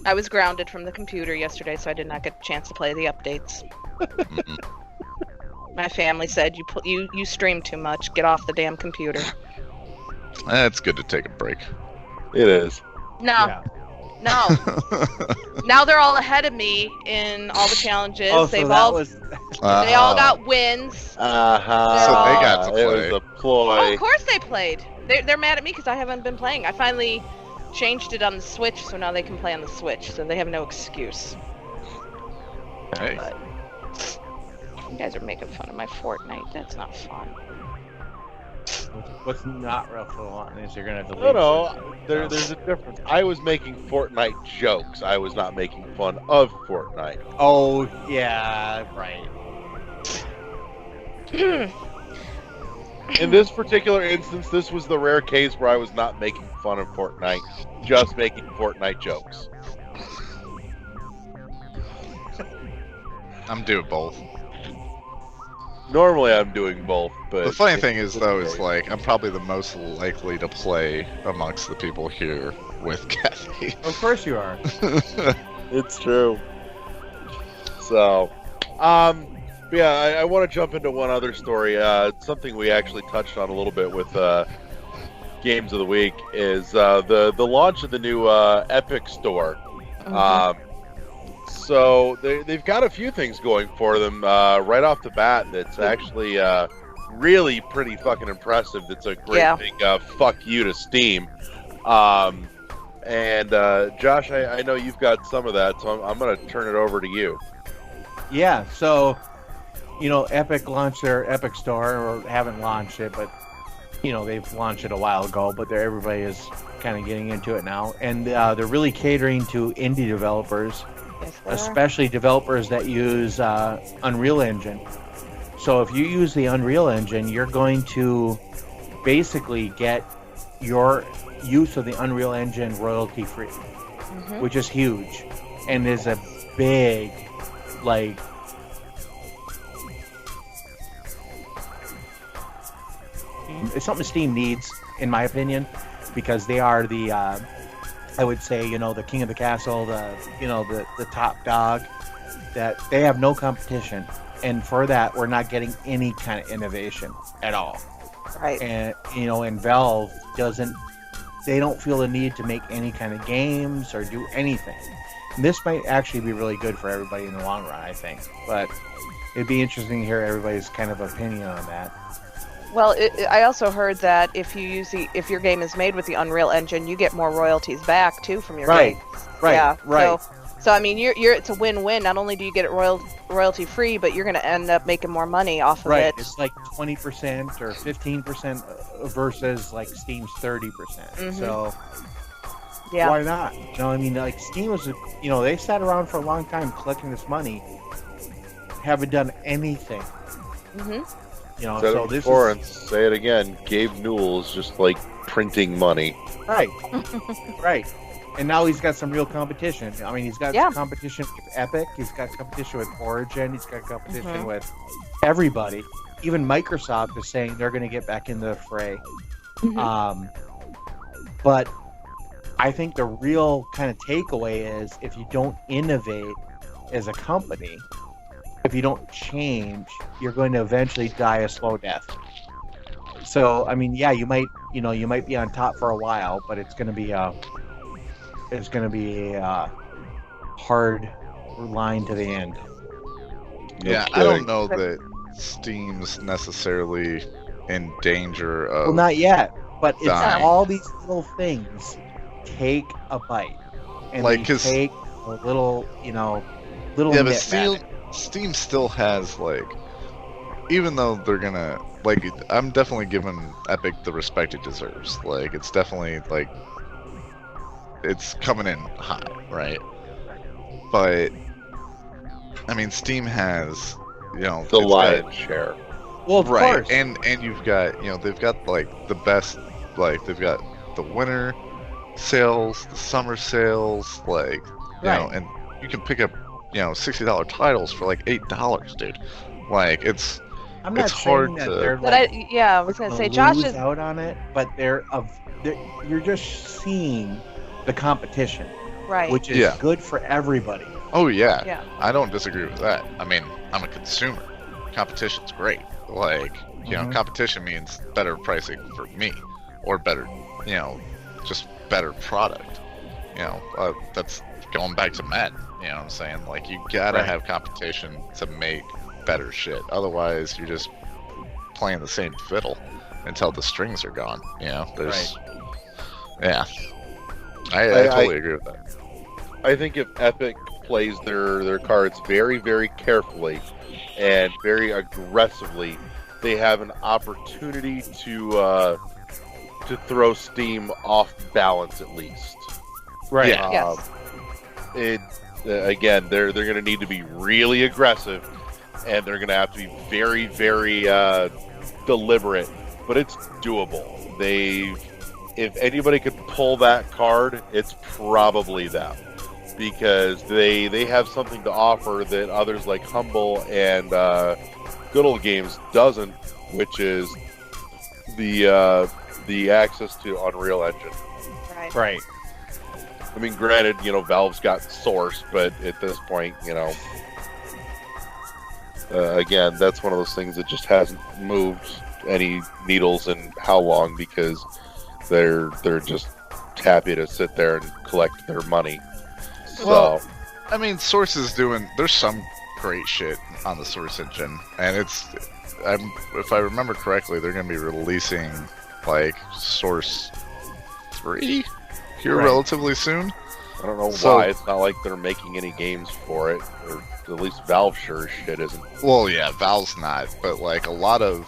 I was grounded from the computer yesterday, so I did not get a chance to play the updates. Mm-mm. My family said, you stream too much. Get off the damn computer. It's good to take a break. It is. No. Yeah. No. Now they're all ahead of me in all the challenges. Oh, so They've that all was. they all got wins. Uh-huh. So they got to It play. was a Oh, ploy. of course they played. They're mad at me because I haven't been playing. I finally changed it on the Switch, so now they can play on the Switch. So they have no excuse. Hey. But you guys are making fun of my Fortnite. That's not fun. What's not real fun is you're gonna delete. No, there's a difference. I was making Fortnite jokes. I was not making fun of Fortnite. Oh yeah, right. In this particular instance, this was the rare case where I was not making fun of Fortnite, just making Fortnite jokes. I'm doing both. Normally I'm doing both, but... The funny thing is, though, is like I'm probably the most likely to play amongst the people here with Kathy. Of course you are. It's true. So, yeah, I want to jump into one other story. Something we actually touched on a little bit with Games of the Week is the launch of the new Epic Store. So they've got a few things going for them right off the bat that's actually really pretty fucking impressive. That's a great big fuck you to Steam. And Josh, I know you've got some of that, so I'm going to turn it over to you. Yeah. So, Epic launched their Epic Store, or haven't launched it, but they've launched it a while ago. But everybody is kind of getting into it now, and they're really catering to indie developers. Yes, they are. Especially developers that use Unreal Engine. So if you use the Unreal Engine, you're going to basically get your use of the Unreal Engine royalty free, which is huge, and is a big, it's something Steam needs, in my opinion, because they are the I would say, the king of the castle, the top dog, that they have no competition. And for that, we're not getting any kind of innovation at all. Right. And, and Valve they don't feel the need to make any kind of games or do anything. And this might actually be really good for everybody in the long run, I think. But it'd be interesting to hear everybody's kind of opinion on that. Well, I also heard that if your game is made with the Unreal Engine, you get more royalties back too from your game. Right. Yeah. Right. So I mean, it's a win-win. Not only do you get it royalty free, but you're going to end up making more money off of it. It's like 20% or 15% versus like Steam's 30%. So Yeah. why not? Like Steam was, they sat around for a long time collecting this money, haven't done anything. Said So it this before is and say it again. Gabe Newell's just like printing money. right, right. And now he's got some real competition. I mean, he's got Yeah. competition with Epic. He's got competition with Origin. He's got competition Mhm. with everybody. Even Microsoft is saying they're going to get back into the fray. Mhm. But I think the real kind of takeaway is if you don't innovate as a company, if you don't change, you're going to eventually die a slow death. So, I mean, yeah, you might be on top for a while, but it's going to be a hard line to the end. Yeah, I don't know that Steam's necessarily in danger of. Well, not yet, but it's dying. all these little things take a bite, and Like, they 'cause- take a little, little. Yeah, but nip at it. Steam still has, like, even though they're gonna, like, I'm definitely giving Epic the respect it deserves. Like, it's definitely, like, it's coming in hot, right? But, I mean, Steam has, The it's got- lion's share. Well, of right, course. and you've got, they've got, like, the best, like, they've got the winter sales, the summer sales, like, Right. and you can pick up, $60 titles for like $8, dude. Like, it's I'm not it's hard saying that to- they're But like, I was gonna say lose Josh is out on it, but you're just seeing the competition, right. which is Yeah. good for everybody. oh yeah, Yeah. I don't disagree with that. I mean, I'm a consumer. Competition's great. Like, Mhm. competition means better pricing for me, or better, just better product. That's going back to Madden. You know what I'm saying? Like, you gotta Right. have competition to make better shit. Otherwise, you're just playing the same fiddle until the strings are gone. There's, yeah. I totally agree with that. I think if Epic plays their cards very, very carefully and very aggressively, they have an opportunity to throw Steam off balance at least. Right. Yeah. Yes. Again, they're going to need to be really aggressive, and they're going to have to be very, very deliberate. But it's doable. If anybody could pull that card, it's probably them, because they have something to offer that others like Humble and Good Old Games doesn't, which is the access to Unreal Engine. Right. Right. I mean, granted, Valve's got Source, but at this point, again, that's one of those things that just hasn't moved any needles in how long, because they're just happy to sit there and collect their money. So, Well, I mean, Source is there's some great shit on the Source engine, and if I remember correctly, they're going to be releasing, like, Source 3 here Right. relatively soon. I don't know So- why. It's not like they're making any games for it, or at least Valve sure as shit isn't. Well, yeah, Valve's not, but, like, a lot of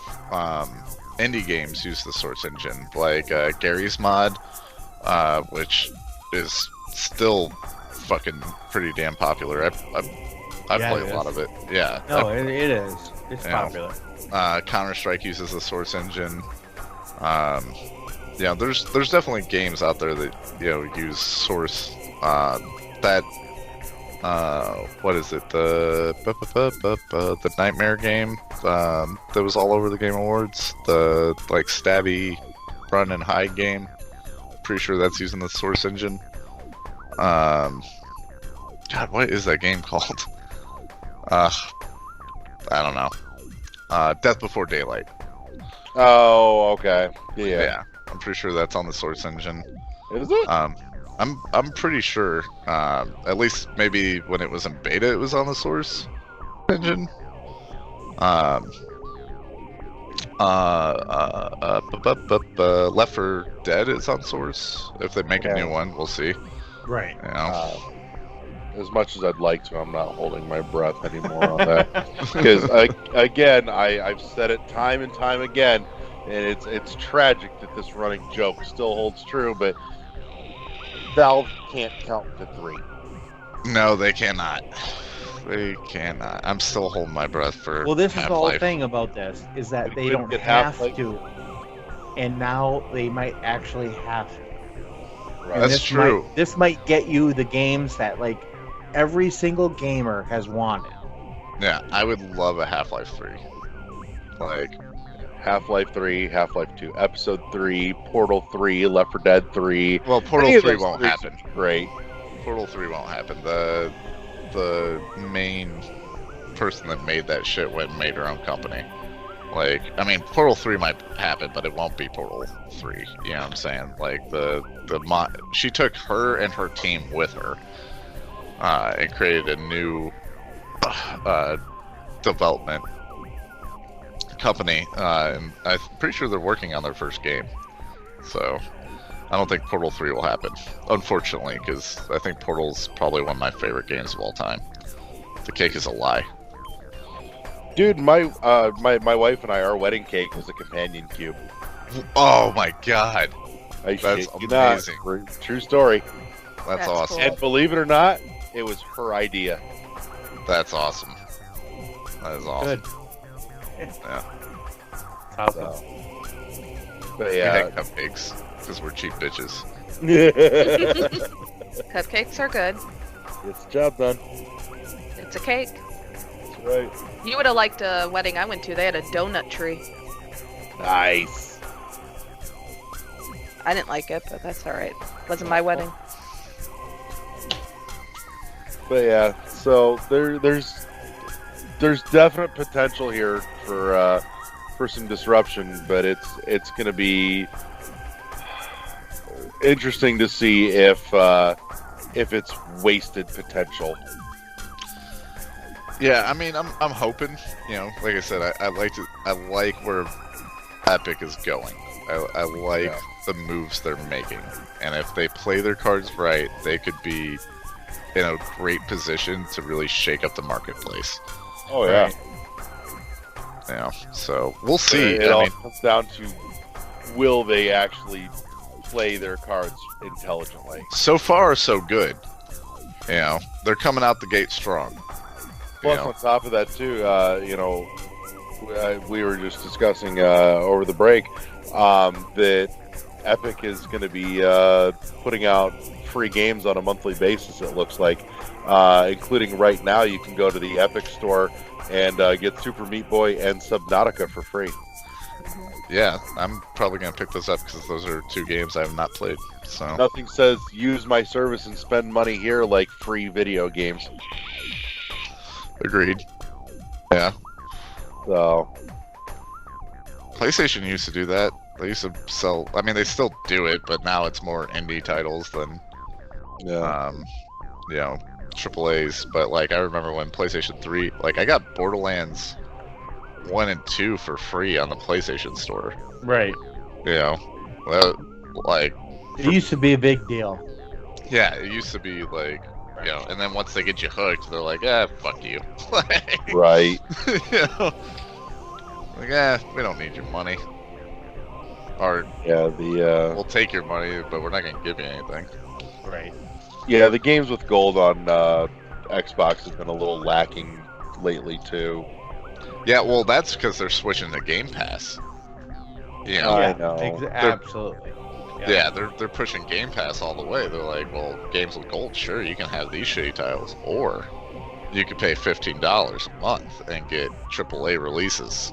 indie games use the Source engine, like Gary's Mod, which is still fucking pretty damn popular. I Yeah, play it a lot is. of it. Yeah. No, it is. It's Yeah. popular. Counter-Strike uses the Source engine. There's definitely games out there that use Source. What is it? The Nightmare game that was all over the Game Awards. The like stabby run and hide game. Pretty sure that's using the Source engine. God, what is that game called? I don't know. Death Before Daylight. Oh, okay. Yeah, I'm pretty sure that's on the Source engine. Is it? I'm pretty sure. At least maybe when it was in beta, it was on the Source engine. Left 4 Dead is on Source. If they make a new one, we'll see. Right. As much as I'd like to, I'm not holding my breath anymore on that. Because again, I've said it time and time again, and it's tragic that this running joke still holds true. But Valve can't count to 3. No, they cannot. They cannot. I'm still holding my breath for. Well, this is the whole Half-Life. thing about this, is that They they couldn't don't get have Half-Life. to, and now they might actually have to. Right. And That's this true. This might get you the games that like every single gamer has wanted. Yeah, I would love a Half-Life 3. Like, Half-Life 3, Half-Life 2, Episode 3, Portal 3, Left 4 Dead 3. well, Portal Any of 3 those won't threes happen. are Great. Portal 3 won't happen. The main person that made that shit went and made her own company. Like, I mean, Portal 3 might happen, but it won't be Portal 3. You know what I'm saying? Like, she took her and her team with her and created a new development company. And I'm pretty sure they're working on their first game. So, I don't think Portal 3 will happen, unfortunately, because I think Portal's probably one of my favorite games of all time. The cake is a lie. Dude, my wife and I, our wedding cake was a companion cube. Oh my god, That's That's amazing. True story. that's That's awesome. cool. And believe it or not, it was her idea. That's awesome. That is awesome. Good. Yeah. So, But We yeah, make cupcakes because we're cheap bitches. Cupcakes are good. it's the job done. It's a cake. That's right. You would have liked a wedding I went to. They had a donut tree. Nice. I didn't like it, but that's all right. Wasn't my wedding. But yeah, so there's definite potential here for some disruption, but it's going to be interesting to see if it's wasted potential. Yeah, I mean, I'm hoping. You know, like I said, I like where Epic is going. I like the moves they're making, and if they play their cards right, they could be in a great position to really shake up the marketplace. Oh yeah. Right. Yeah, so we'll see. It all I mean, comes down to will they actually play their cards intelligently. so far so good. You know, they're coming out the gate strong. Plus, You know? on top of that, too, we were just discussing over the break that Epic is going to be putting out free games on a monthly basis, it looks like. Including right now, you can go to the Epic store and get Super Meat Boy and Subnautica for free. Yeah, I'm probably gonna pick those up because those are two games I have not played. So Nothing says use my service and spend money here like free video games. agreed. Yeah, So, PlayStation used to do that. They used to sell. I mean, they still do it, but now it's more indie titles than yeah. you know, triple A's. But like, I remember when PlayStation 3, like, I got Borderlands 1 and 2 for free on the PlayStation Store. right. You know, well, like, It used to be a big deal. yeah, it used to be like, you know, and then once they get you hooked, they're like, fuck you. Like, Right. you know, like, we don't need your money. Or Yeah, we'll take your money, but we're not gonna give you anything. Right. the games with gold on Xbox have been a little lacking lately, too. Yeah, well, that's because they're switching to Game Pass. You know, I know. Absolutely. yeah, they're pushing Game Pass all the way. They're like, well, games with gold, sure, you can have these shitty titles, or you could pay $15 a month and get AAA releases,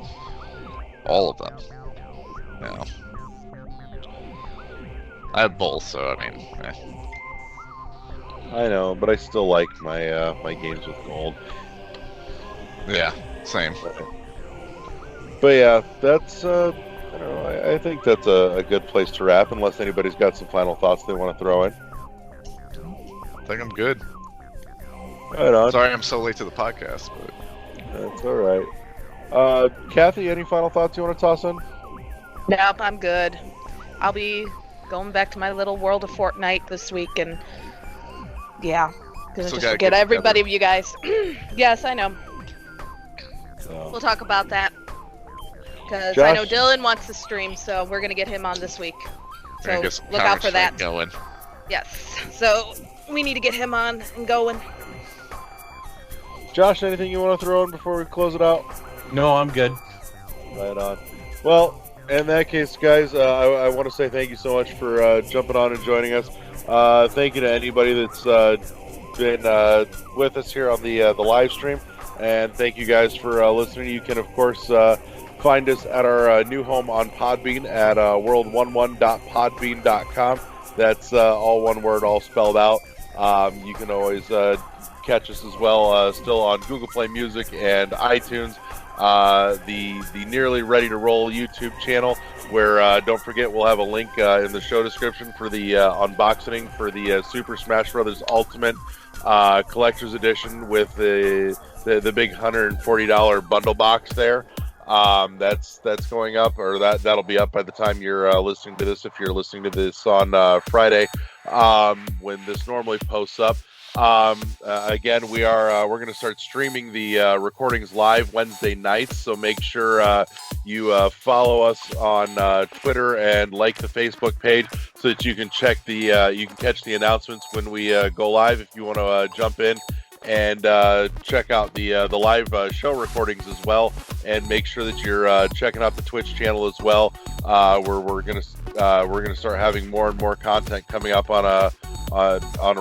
all of them. You know, I have both, so I mean, I know, but I still like my my games with gold. yeah, same. But yeah, that's I don't know. I think that's a good place to wrap, unless anybody's got some final thoughts they want to throw in. I think I'm good. Right on. Sorry, I'm so late to the podcast, but That's all right. Kathy, any final thoughts you want to toss in? Nope, I'm good. I'll be going back to my little world of Fortnite this week, and yeah, gonna Still just gotta forget get everybody of you guys. Yes, I know. So, We'll talk about that because I know Josh? Dylan wants to stream, so we're gonna get him on this week. we're gonna So get some look out for Counter-Strike that. going. Yes. So we need to get him on and going. Josh, anything you want to throw in before we close it out? No, I'm good. Right on. Well, In that case, guys, I want to say thank you so much for jumping on and joining us. Thank you to anybody that's been with us here on the live stream, and thank you guys for listening. You can, of course, find us at our new home on Podbean at world11.podbean.com. That's all one word, all spelled out. You can always catch us as well, still on Google Play Music and iTunes. The nearly ready to roll YouTube channel, where don't forget we'll have a link in the show description for the unboxing for the Super Smash Bros. Ultimate Collector's Edition with the big $140 bundle box there. That's going up, or that'll be up by the time you're listening to this. If you're listening to this on Friday, when this normally posts up. Again, we're going to start streaming the recordings live Wednesday nights, so make sure you follow us on Twitter and like the Facebook page so that you can catch the announcements when we go live. If you want to jump in and check out the live show recordings as well, and make sure that you're checking out the Twitch channel as well. We're gonna start having more and more content coming up on a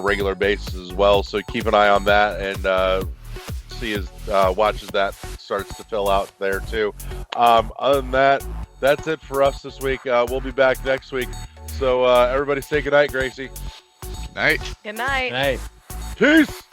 regular basis as well. So keep an eye on that and watch as that starts to fill out there too. Other than that, that's it for us this week. We'll be back next week. So everybody say goodnight, Gracie. Night. Good night. Hey. Peace.